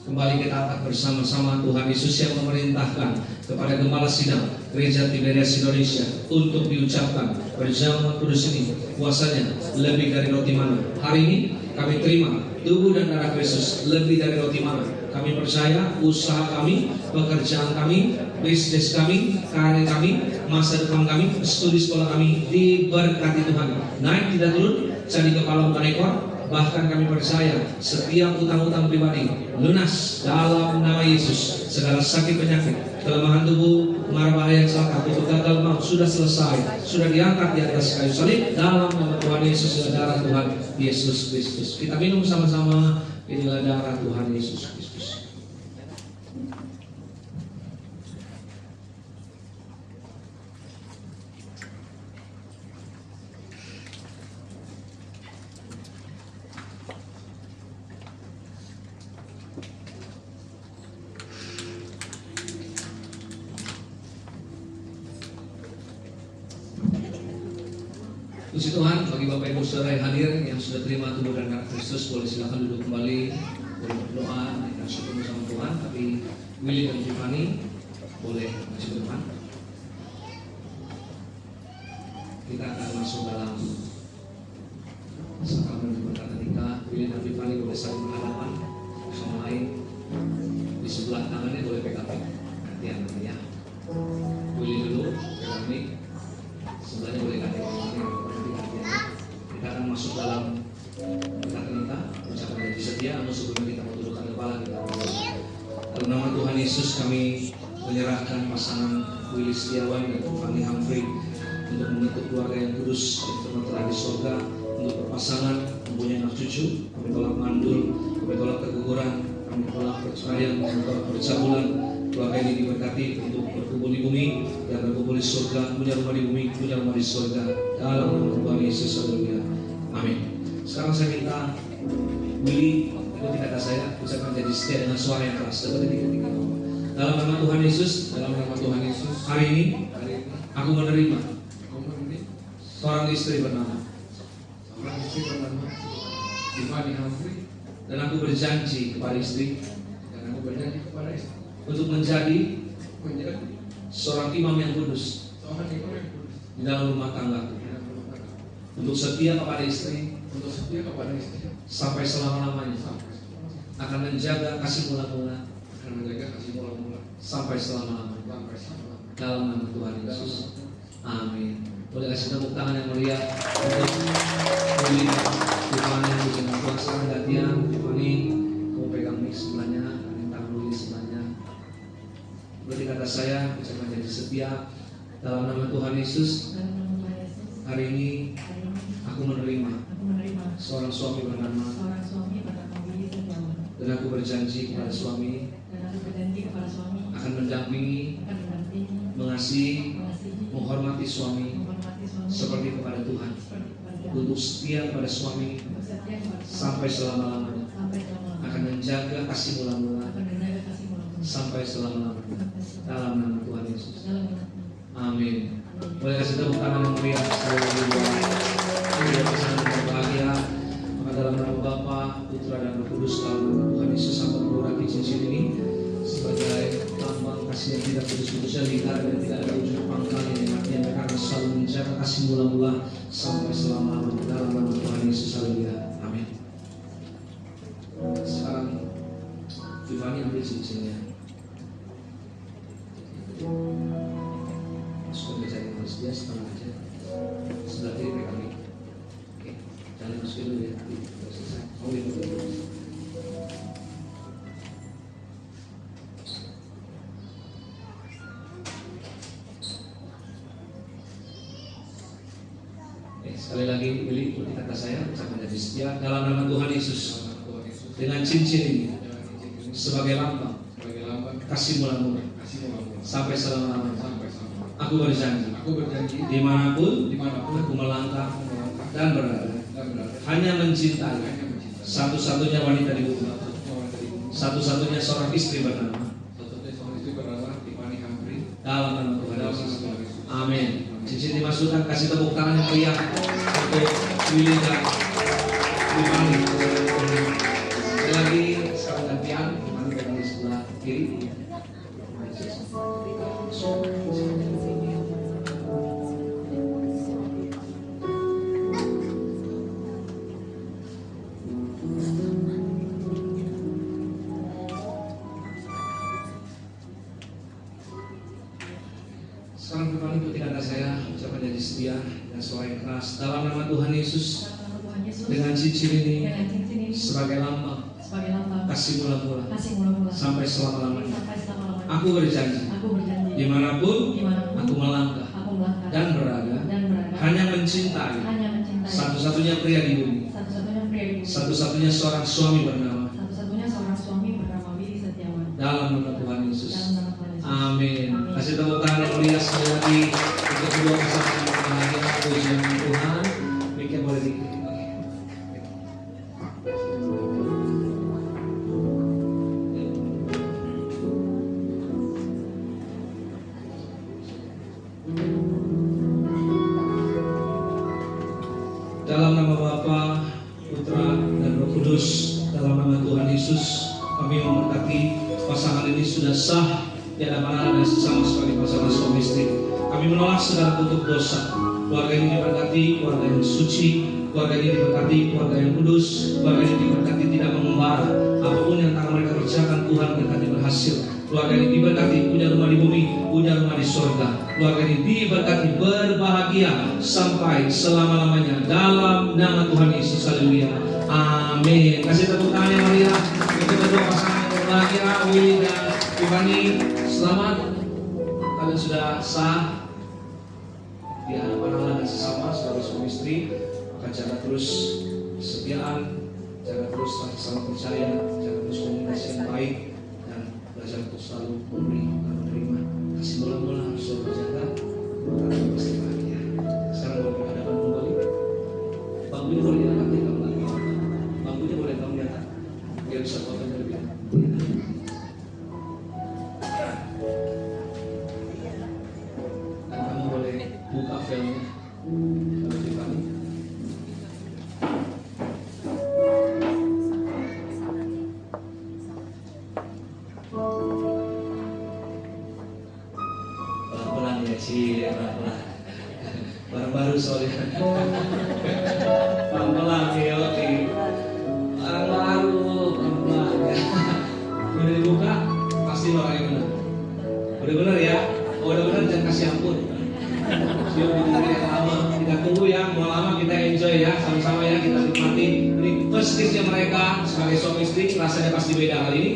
Kembali kita angkat bersama-sama Tuhan Yesus yang memerintahkan kepada gembala sidang, Gereja Tiberias Indonesia untuk diucapkan perjamuan kudus ini puasanya lebih dari roti mana. Hari ini kami terima tubuh dan darah Kristus lebih dari roti mana. Kami percaya usaha kami, pekerjaan kami, bisnis kami, karir kami, masa depan kami, studi sekolah kami diberkati Tuhan. Naik tidak turun, jadi kepala bukan ekor. Bahkan kami percaya setiap utang-utang pribadi lunas dalam nama Yesus. Segala sakit penyakit, kelemahan tubuh, mara bahaya celaka, tubuh gagal maut sudah selesai, sudah diangkat di atas kayu salib dalam nama Tuhan Yesus dan darah Tuhan Yesus Kristus. Kita minum sama-sama, inilah darah Tuhan Yesus Kristus. Puji Tuhan, bagi Bapak Ibu Saudara yang hadir yang sudah terima tubuh dan darah Kristus, boleh silakan duduk kembali, boleh berdoa, kita ketemu sama Tuhan. Tapi Willy dan Tiffany boleh masuk ke depan. Kita akan masuk dalam sakramen berkata nikah. Willy dan Tiffany boleh saling berhadapan sama lain. Di sebelah tangannya boleh pegang gantian ya. Willy dulu pegang mic, sebelahnya boleh gantian. Kita akan masuk dalam berkata nikah, ucapan janji setia. Namun sebelum kita menundukkan kepala, kita berdoa. Dalam nama Tuhan Yesus kami menyerahkan pasangan Willy Setiawan dan Tiffany Humphrey untuk membentuk keluarga yang kudus yang tertera di surga, untuk berpasangan, mempunyai anak cucu. Kami tolak mandul, kami tolak keguguran, kami tolak perceraian, kami tolak percabulan. Keluarga ini diberkati untuk berkumpul di bumi dan berkumpul di surga, punya rumah di bumi, punya rumah di surga. Dalam nama Tuhan Yesus, haleluya. Amin. Sekarang saya minta Willy ikuti kata saya, ucapkan janji setia dengan suara yang keras. Dapat tiga. Dalam nama Tuhan Yesus, dalam nama Tuhan Yesus, hari ini aku menerima seorang istri bernama Tiffany Humphrey, dan aku berjanji kepada istri untuk menjadi seorang imam yang kudus di dalam rumah tangga, untuk setia kepada istri sampai selama-lamanya, akan menjaga kasih mula-mula sampai selama-lamanya dalam nama Tuhan Yesus. Amin. Boleh kasih tepuk tangan yang meriah untuk Willy Tiffany yang dengan kuasa gantian. Tiffany, kamu pegang mic sebelahnya, tangan Willy sebelahnya. Berarti kata saya, ucapan janji setia dalam nama Tuhan Yesus. Hari ini aku menerima seorang suami bernama Willy Setiawan, dan aku berjanji kepada suami akan mendampingi, mengasihi, menghormati suami seperti kepada Tuhan, untuk setia kepada suami sampai selama-lamanya, akan menjaga kasih mula-mula sampai selama-lamanya dalam nama Tuhan Yesus. Amin. Boleh kasih tepuk tangan yang meriah sekali lagi. Pasangan berbahagia. Maka dalam nama Bapa, Putra dan Roh Kudus, dalam nama Tuhan Yesus, aku mengurangi cincin ini sebagai lambang kasih yang tidak putus-putusnya, lingkar dan tidak ada ujung pangkalnya, yang artinya mereka akan selalu menjaga kasih mula-mula sampai selama-lamanya dalam nama Tuhan Yesus. Haleluya. Amin. Sekarang Tiffany ambil cincinnya. Masukkan ke jari manis dia setengah aja. Sebelah kiri pegang ini. Oke, jangan masukin dulu ya. Sudah selesai. Oh itu dulu. Sekali lagi Willy, ikuti kata saya, ucapkan janji setia dalam nama Tuhan Yesus. Dengan cincin ini sebagai lambang kasih mula-mula sampai selama-lamanya. Aku berjanji dimanapun aku melangkah dan berada, hanya mencintai satu-satunya wanita di bumi, satu-satunya seorang istri bernama Tiffany Humphrey dalam nama Tuhan Yesus. Amin. Cincin dimasukkan, kasih tepuk tangan yang meriah untuk Willy dan Tiffany. Sekali lagi sekarang gantian, Tiffany pegang di sebelah kiri. dengan cincin ini dengan cincin ini sebagai lambang sebagai lambang kasih mula-mula kasih mula-mula sampai selama-lamanya. sampai selama-lamanya. Aku berjanji Aku berjanji dimanapun dimanapun aku melangkah aku melangkah dan berada hanya mencintai hanya mencintai satu-satunya pria di bumi, satu-satunya pria di bumi, satu-satunya seorang suami bernama satu-satunya seorang suami bernama Willy Setiawan. dalam nama Tuhan Yesus. Dalam nama Tuhan Yesus. Amin. Amin. Kasih tepuk tangan yang mulia sekali lagi untuk kedua pasangan yang berbahagia. Pujian Tuhan. Mikir boleh dikit. Dalam nama Bapa, Putra, dan Roh Kudus, dalam nama Tuhan Yesus, kami memberkati pasangan ini sudah sah di hadapan Allah dan sesama sebagai pasangan suami istri. Kami menolak segala bentuk dosa. Keluarga ini diberkati, keluarga yang suci, keluarga ini diberkati, keluarga yang kudus, keluarga ini diberkati tidak mengembara. Apapun yang tangan mereka kerjakan, Tuhan berkati berhasil. Keluarga ini diberkati, punya rumah di bumi, punya rumah di surga. Keluarga ini diberkati, berbahagia sampai selama-lamanya dalam nama Tuhan Yesus. Haleluya. Amin. Kasih tepuk tangan yang meriah untuk kedua pasangan yang berbahagia, Willy dan Tiffany. Selamat, kalian sudah sah di hadapan Allah dan sesama sebagai suami istri. Maka jaga terus kesetiaan, jaga terus saling percaya, jaga terus komunikasi yang baik, dan belajar untuk selalu memberi dan menerima. Kasih mula-mula harus selalu berjaga, karena pasti bahagia. Sekarang boleh berhadapan kembali. Bangkunya boleh diangkat ya kamu lagi. Bangkunya boleh kamu diangkat, biar bisa fotonya lebih enak. Dan kamu boleh buka filmnya. Kalau Tiffany. Pelan-pelan ya sih, pelan-pelan. Barang baru soalnya. Pelan-pelan ya, oke. Barang baru, pelan-pelan. Udah dibuka, pasti orangnya benar. Udah benar ya? Oh, udah benar, jangan kasih ampun. Siap ditunggu yang lama. Kita tunggu ya, mau lama kita enjoy ya, sama-sama ya, kita nikmati. Ini first kiss-nya mereka sebagai suami istri, rasanya pasti beda kali ini.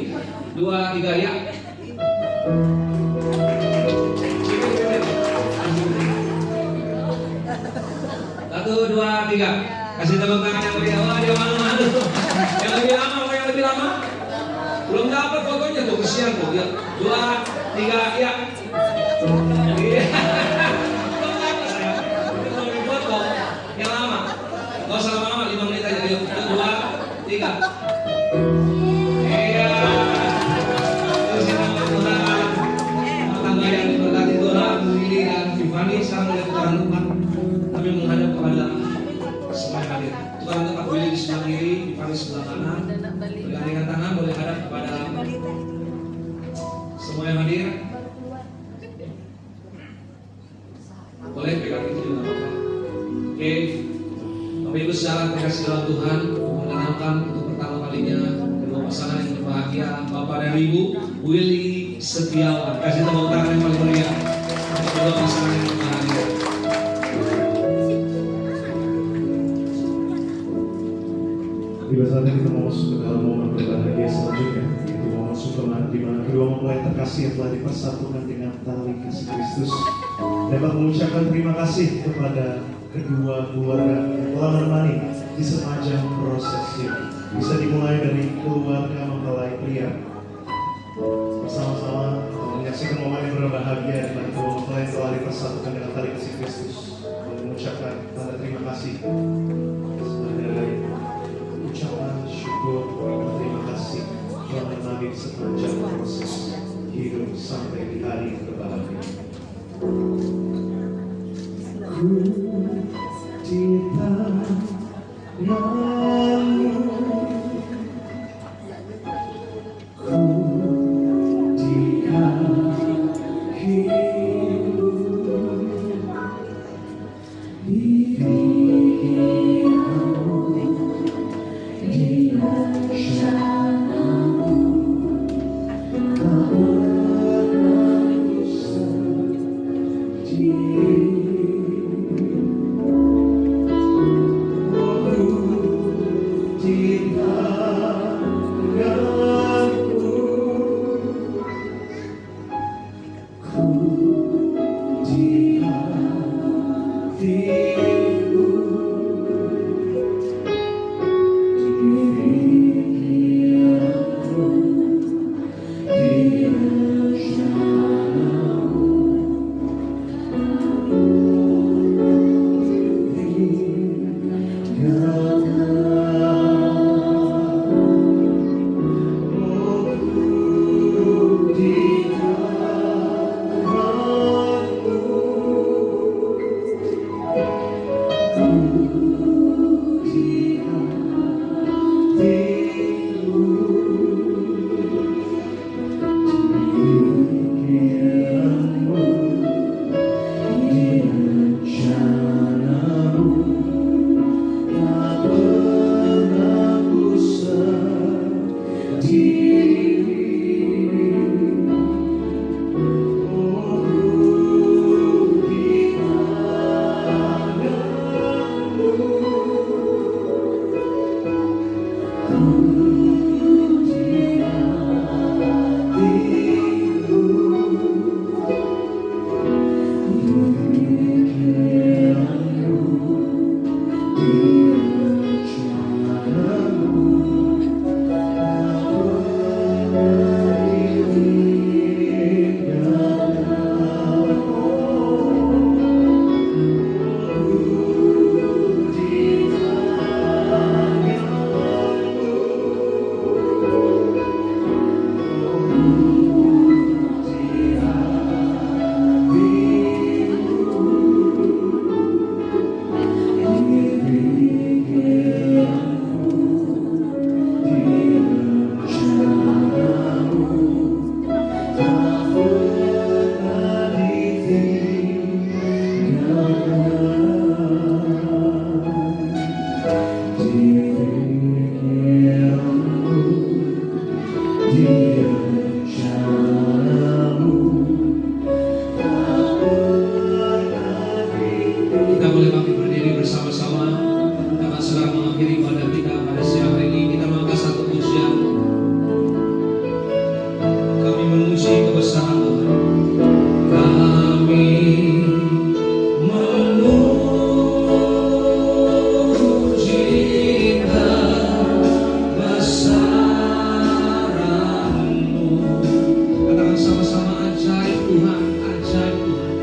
2, 3 ya. Satu, 2, 3. Kasih tepuk tangan yang meriah. Wah, dia malu-malu. Yang lebih lama, mau yang lebih lama? Belum dapat fotonya tuh, kesian tuh. 2, 3, ya. Iya. Belum dapat saya. Belum foto. Yang lama. Gak usah lama-lama, 5 menit aja. Yuk, 2, 3. Iya. Terus nama Tuhan. Tangga yang diberkati Tuhan, Willy dan Tiffany sekarang mulai putaran tempat. Kami menghadap kepada semua yang hadir. Putaran tempat Willy di sebelah kiri, Tiffany sebelah kanan. Bergandingan tangan, boleh hadap kepada semua yang hadir. Boleh pegang itu juga apa-apa. Oke, Bapak Ibu secara terkasih dalam Tuhan, mengenalkan untuk pertama kalinya kedua pasangan yang berbahagia, Bapak dan Ibu Willy Setiawan. Kasih tepuk tangan yang paling meriah untuk kedua pasangan yang berbahagia. Tiba saatnya kita mau masuk ke dalam momen berbahagia selanjutnya, yaitu momen sukma di mana kedua mempelai terkasih yang telah dipersatukan dengan tali kasih Kristus dapat mengucapkan terima kasih kepada kedua keluarga yang telah menemani di sepanjang proses ini. Bisa dimulai dari keluarga mempelai pria. Bersama-sama menyaksikan momen yang berbahagia di mana kedua mempelai telah dipersatukan dengan tali kasih Kristus, mengucapkan tanda terima kasih sebagai ucapan syukur dan terima kasih telah menemani sepanjang proses hidup sampai di hari yang berbahagia. Kita boleh bangkit berdiri bersama-sama. Kita akan segera mengakhiri ibadah kita pada siang hari ini. Kita mengangkat satu pujian. Kami memuji kebesaran Tuhan. Kami memuji kebesaran-Mu. Katakan sama-sama, ajaib Tuhan, ajaib Tuhan,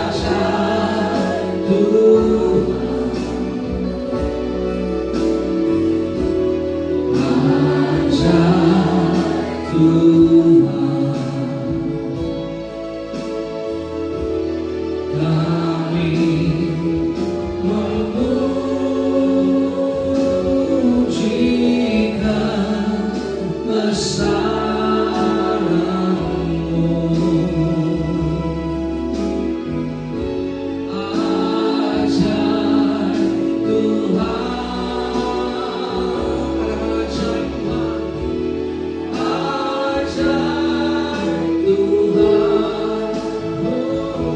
ajaib Tuhan, ajaib Tuhan. Kami memuji kebesaran-Mu. Ajaib Tuhan, katakan ajaib Tuhan, ajaib Tuhan, oh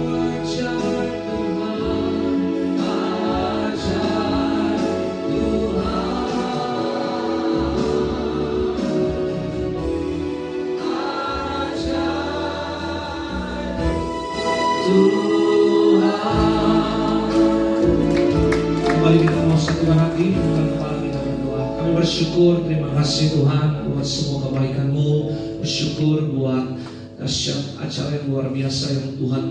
ajaib Tuhan, ajaib Tuhan. Kembali kita mau satukan hati dengan kepala kita berdoa. Kami bersyukur, terima kasih Tuhan buat semua kebaikan-Mu. Bersyukur buat dahsyat acara yang luar biasa yang Tuhan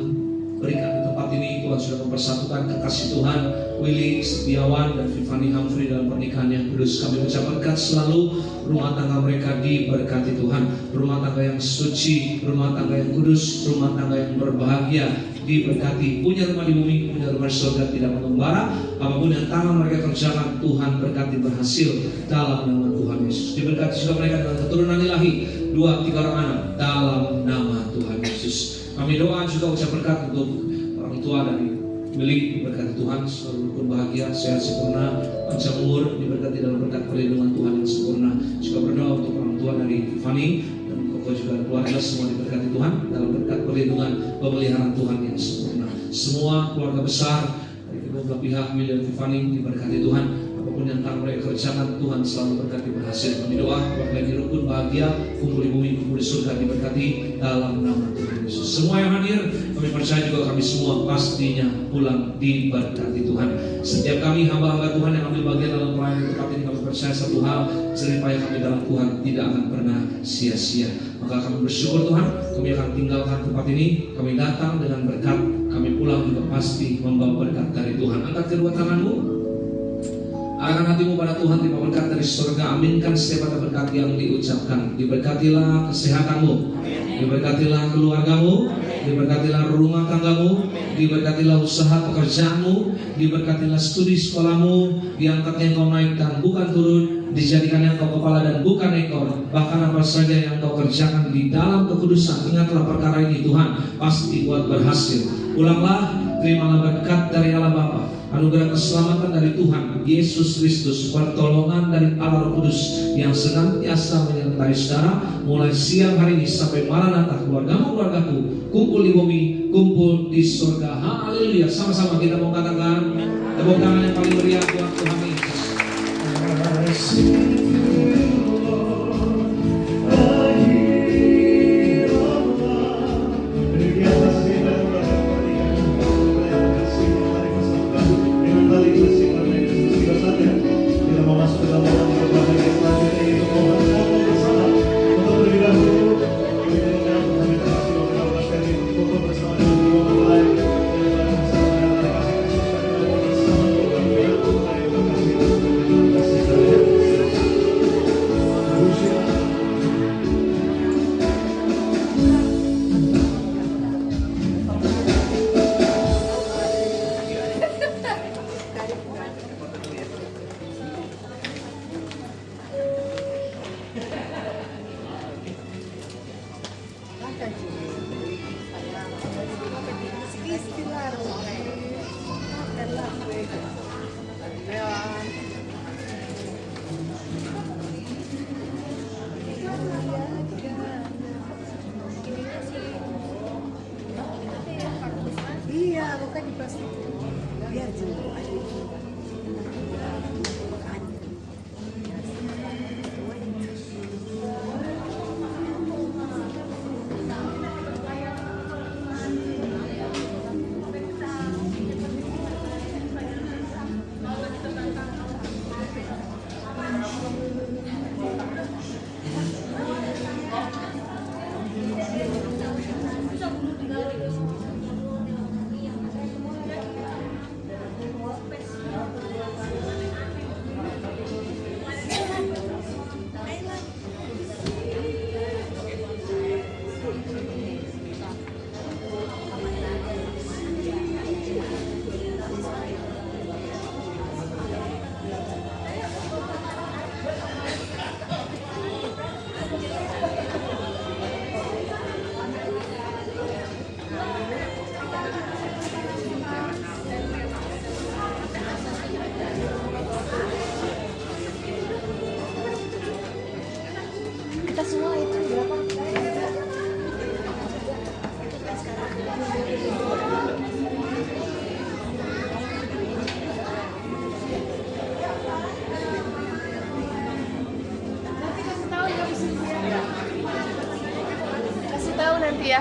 berikan di tempat ini. Tuhan sudah mempersatukan kekasih Tuhan Willy Setiawan dan Vivani Humphrey dalam pernikahan yang kudus. Kami ucap berkat selalu, rumah tangga mereka diberkati Tuhan. Rumah tangga yang suci, rumah tangga yang kudus, rumah tangga yang berbahagia diberkati. Punya rumah di bumi, punya rumah di surga, tidak mengembara. Apapun yang tangan mereka kerjakan, Tuhan berkati berhasil dalam nama Tuhan Yesus. Diberkati juga mereka dengan keturunan ilahi, 2-3 orang anak dalam nama Tuhan Yesus. Kami doa juga ucap berkat untuk orang tua dari Willy, diberkati Tuhan, selalu rukun bahagia, sehat sempurna, panjang umur, diberkati dalam berkat perlindungan Tuhan yang sempurna. Juga berdoa untuk orang tua dari Tiffany dan Koko juga keluarga, semua diberkati Tuhan dalam berkat perlindungan pemeliharaan Tuhan yang sempurna. Semua keluarga besar dari kedua belah pihak Willy dan Tiffany diberkati Tuhan. Apapun yang tangan mereka kerjakan, Tuhan selalu berkati berhasil. Kami doa keluarga ini rukun bahagia, kumpul di bumi, kumpul di surga, diberkati dalam nama Tuhan Yesus. Semua yang hadir, kami percaya juga kami semua pastinya pulang diberkati Tuhan. Setiap kami hamba-hamba Tuhan yang ambil bagian dalam pelayanan tempat ini, kami percaya satu hal, jerih payah kami dalam Tuhan tidak akan pernah sia-sia. Maka kami bersyukur Tuhan, kami akan tinggalkan tempat ini, kami datang dengan berkat, kami pulang juga pasti membawa berkat dari Tuhan. Angkat kedua tanganmu, arahkan hatimu pada Tuhan, terima berkat dari surga. Aminkan setiap kata berkat yang diucapkan. Diberkatilah kesehatanmu, diberkatilah keluargamu, diberkatilah rumah tanggamu, diberkatilah usaha pekerjaanmu, diberkatilah studi sekolahmu, diangkatnya engkau naikkan bukan turun, dijadikannya engkau kepala dan bukan ekor. Bahkan apa saja yang engkau kerjakan di dalam kekudusan, ingatlah perkara ini Tuhan, pasti buat berhasil. Pulanglah, terimalah berkat dari Allah Bapa, anugerah keselamatan dari Tuhan Yesus Kristus, pertolongan dari Allah Roh Kudus yang senantiasa menyertai saudara mulai siang hari ini sampai Maranatha. Keluargamu, keluargaku, kumpul di bumi, kumpul di surga. Haleluya. Sama-sama kita mau katakan tepuk tangan yang paling meriah buat Tuhan Yesus. lagi ya.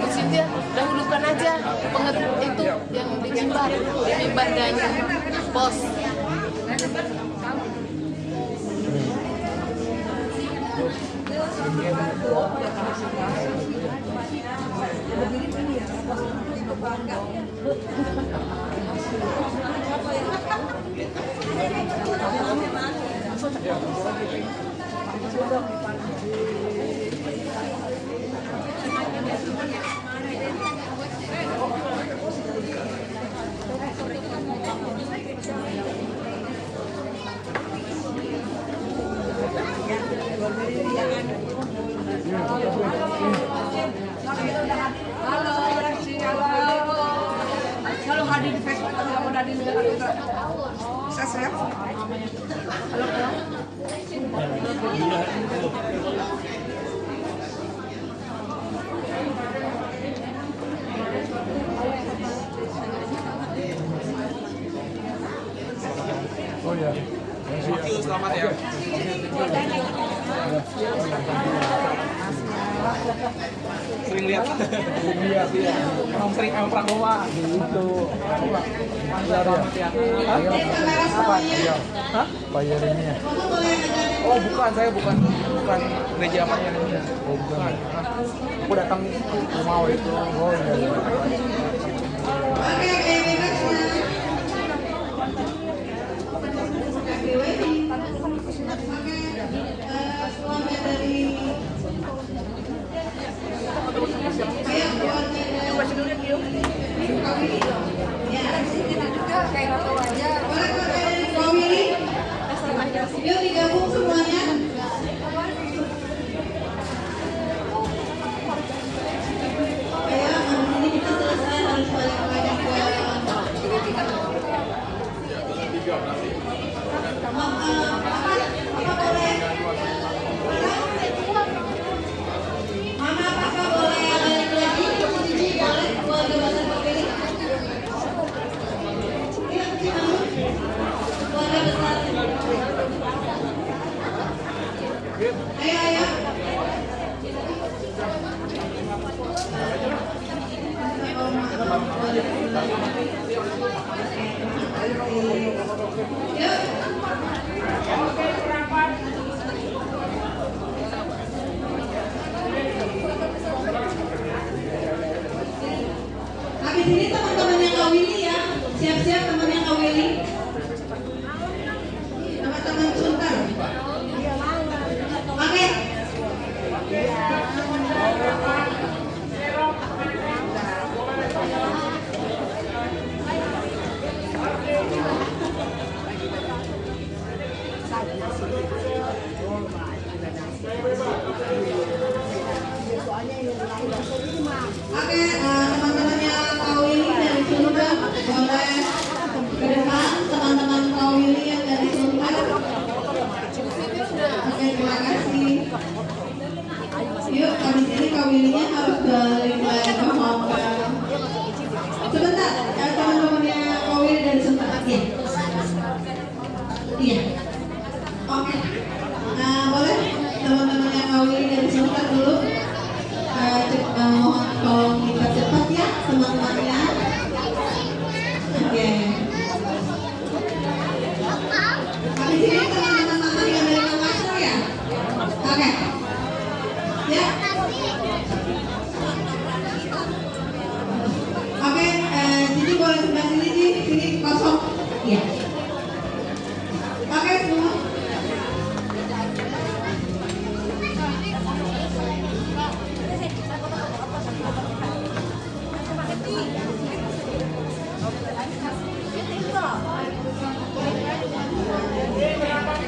Musiknya dahulukan aja itu yang di mimbar dan pos. Halo hadir di Facebook atau kamu hadir di saya share. Halo. Oh ya. Thank you, selamat ya. Sering lihat. Sering Prabowo Itu. selamat ya. Apa? Hah? Bayar ini ya? Oh bukan, saya bukan gereja apanya ini. Oh, bukan. Aku datang mau itu. Oh iya. Yuk digabung semuanya. Ya, ini kita selesai harus balik ke Mama, Papa boleh balik lagi ke posisi boleh keluarga besar pemilik. Keluarga besar. Ayo, ayo. Habis ini teman-teman yang Kak Willy ya, siap-siap teman yang Kak Willy. Teman-teman Sunter. Oke. Oke, teman-temannya Kak Willy dari Sumber boleh ke depan. Teman-teman Kak Willy yang dari Sumber. Oke, terima kasih. Yuk, habis ini Kak Willy-nya harus balik lagi ke hotel. Sebentar, teman-temannya Kak Willy dari Sumber. Iya. Iya. Oke. Nah, boleh teman-temannya Kak Willy dari Sumber dulu. Mohon tolong kita cepat ya teman-temannya. Oke. Habis ini teman-teman yang dari Makassar ya. Oke. Ya. Oke. Jadi boleh sebelah sini di sini kosong. Ya. Oke semua.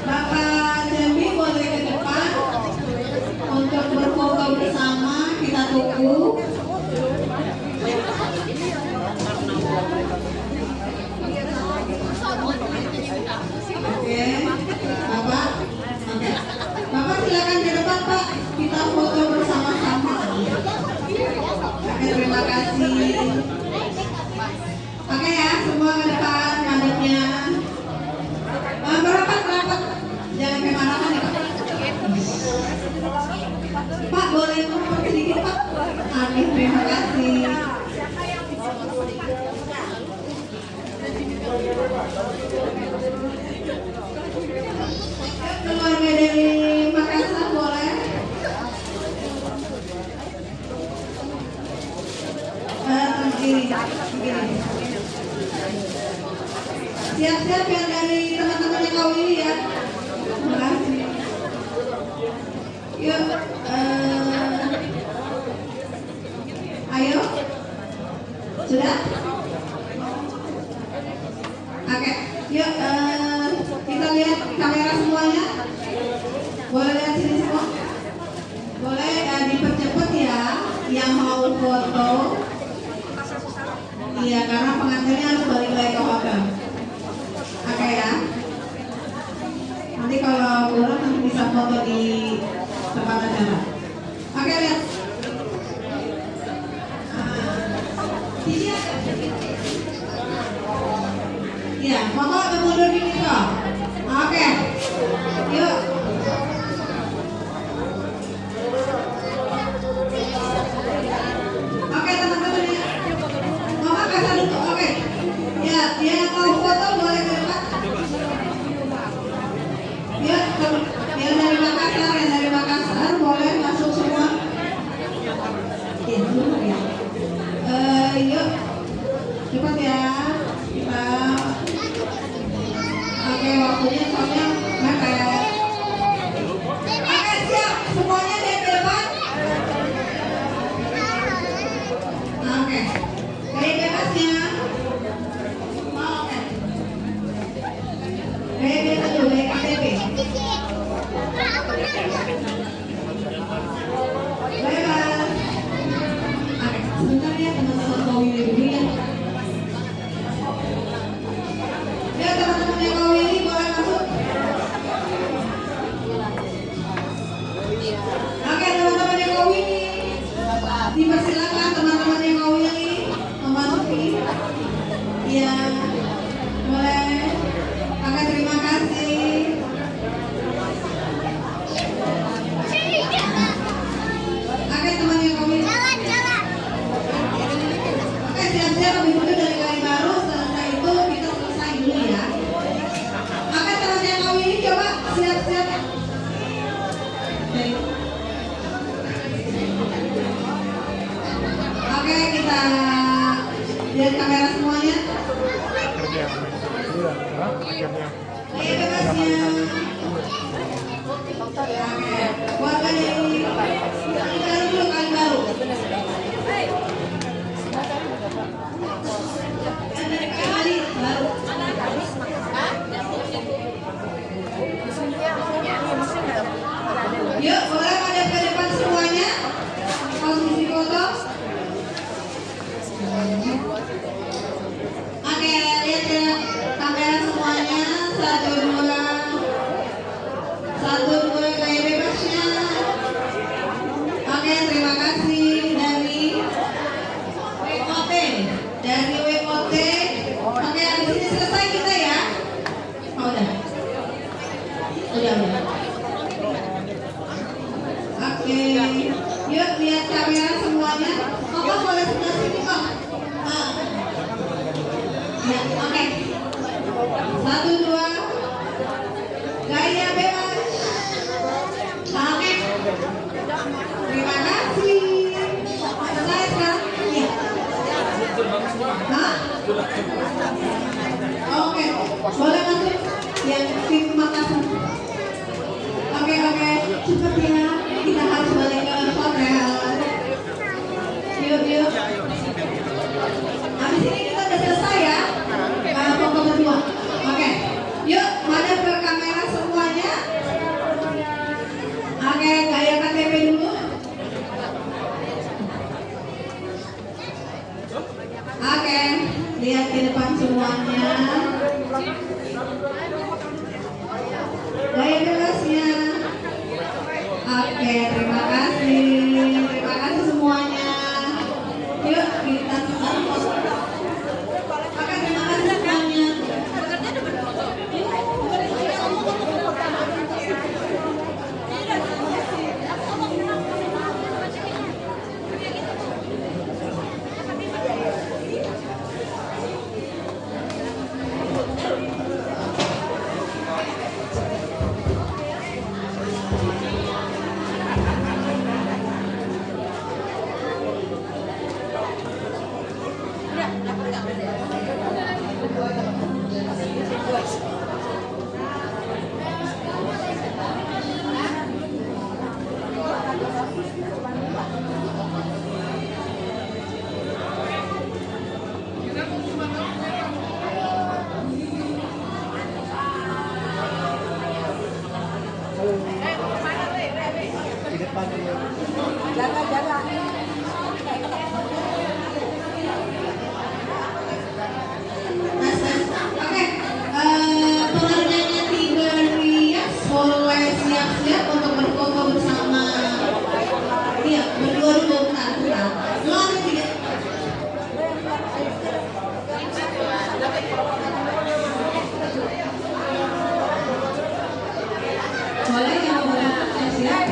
Bapak Jambi boleh ke depan untuk berfoto bersama, kita tunggu. Oke, Bapak. Oke. Bapak silakan ke depan, Pak. Kita foto bersama-sama. Oke, terima kasih. Oke ya, semua ke depan madepnya. Berapat. Jangan kemana-mana ya, Pak. Pak, boleh ngomong sedikit, Pak? Oke, terima kasih. Keluarga dari Makassar boleh? Begini. Siap-siap yang dari teman-temannya Kak Willy ya. Terima kasih. Yuk, ayo. Sudah? Oke, yuk kita lihat kamera semuanya. Boleh lihat sini semua? Boleh dipercepat ya yang mau foto. Iya, karena pengantinnya harus balik lagi ke hotel. Oke ya. Nanti kalau kurang nanti bisa foto di tempat acara. Oke, lihat. Iya, mama mundur dikit kok. Oke. Yuk. Oke, teman-teman ya. Mama kasih dulu. Oke. Ya, yang mau foto boleh ke depan. Ya, yang dari Makassar boleh masuk semua. Ya, dulu ya. Yuk, cepat ya. Kita. Oke, waktunya soalnya mepet. Oke, siap. Semuanya dari depan. Oke. Gaya bebasnya. Oke. Gaya bebas dulu, gaya KTP. Bebas. Oke, sebentar ya teman-teman Kak Willy dulu ya. Ya teman-teman Kak Willy boleh masuk. Oke teman-teman Kak Willy, dipersilakan teman-teman Kak Willy memasuki. Ya, boleh. Oke, terima kasih. Oke teman-teman Kak Willy. Oke, siap-siap habis itu dari kali baru. Selesai itu kita selesai dulu ya. Oke teman-teman Kak Willy, coba siap-siap. Oke, kita lihat kamera semuanya. Akhirnya. Iya, akhirnya. Lihat bebasnya. Oke, warga dari dulu kali baru. Yang dari kali baru. Yuk, boleh pada ke depan semuanya. Posisi foto. Oke, lihat ke kamera semuanya. 1, 2. 1, 2, gaya bebasnya. Oke, terima kasih dari WOT. Dari WOT. Oke, habis ini selesai kita ya. Oh, udah. Udah. Oke, yuk lihat kamera semuanya. Kok boleh sebelah sini kok. Ya, oke. 1, 2. Gaya bebas. Oke. Terima kasih. Selesai sekarang? Iya. Hah? Oke. Boleh masuk yang tim Makassar. Oke, cepat ya. Kita harus balik ke hotel. Yuk. Habis ini kita udah selesai ya. Foto kedua. Oke. Yuk, madep ke kamera semuanya. Oke, gaya KTP dulu. Oke, lihat ke depan semuanya. Gaya bebasnya. Oke, terima kasih. Terima kasih semuanya. Yuk, kita foto. Oke, terima kasih semuanya. Di depan dia. Oke, pengerjanya 3 Rias boleh siap-siap untuk berfoto bersama. Iya, berdua dulu bentar. Lo ada 3. Boleh yang boleh siap-siap.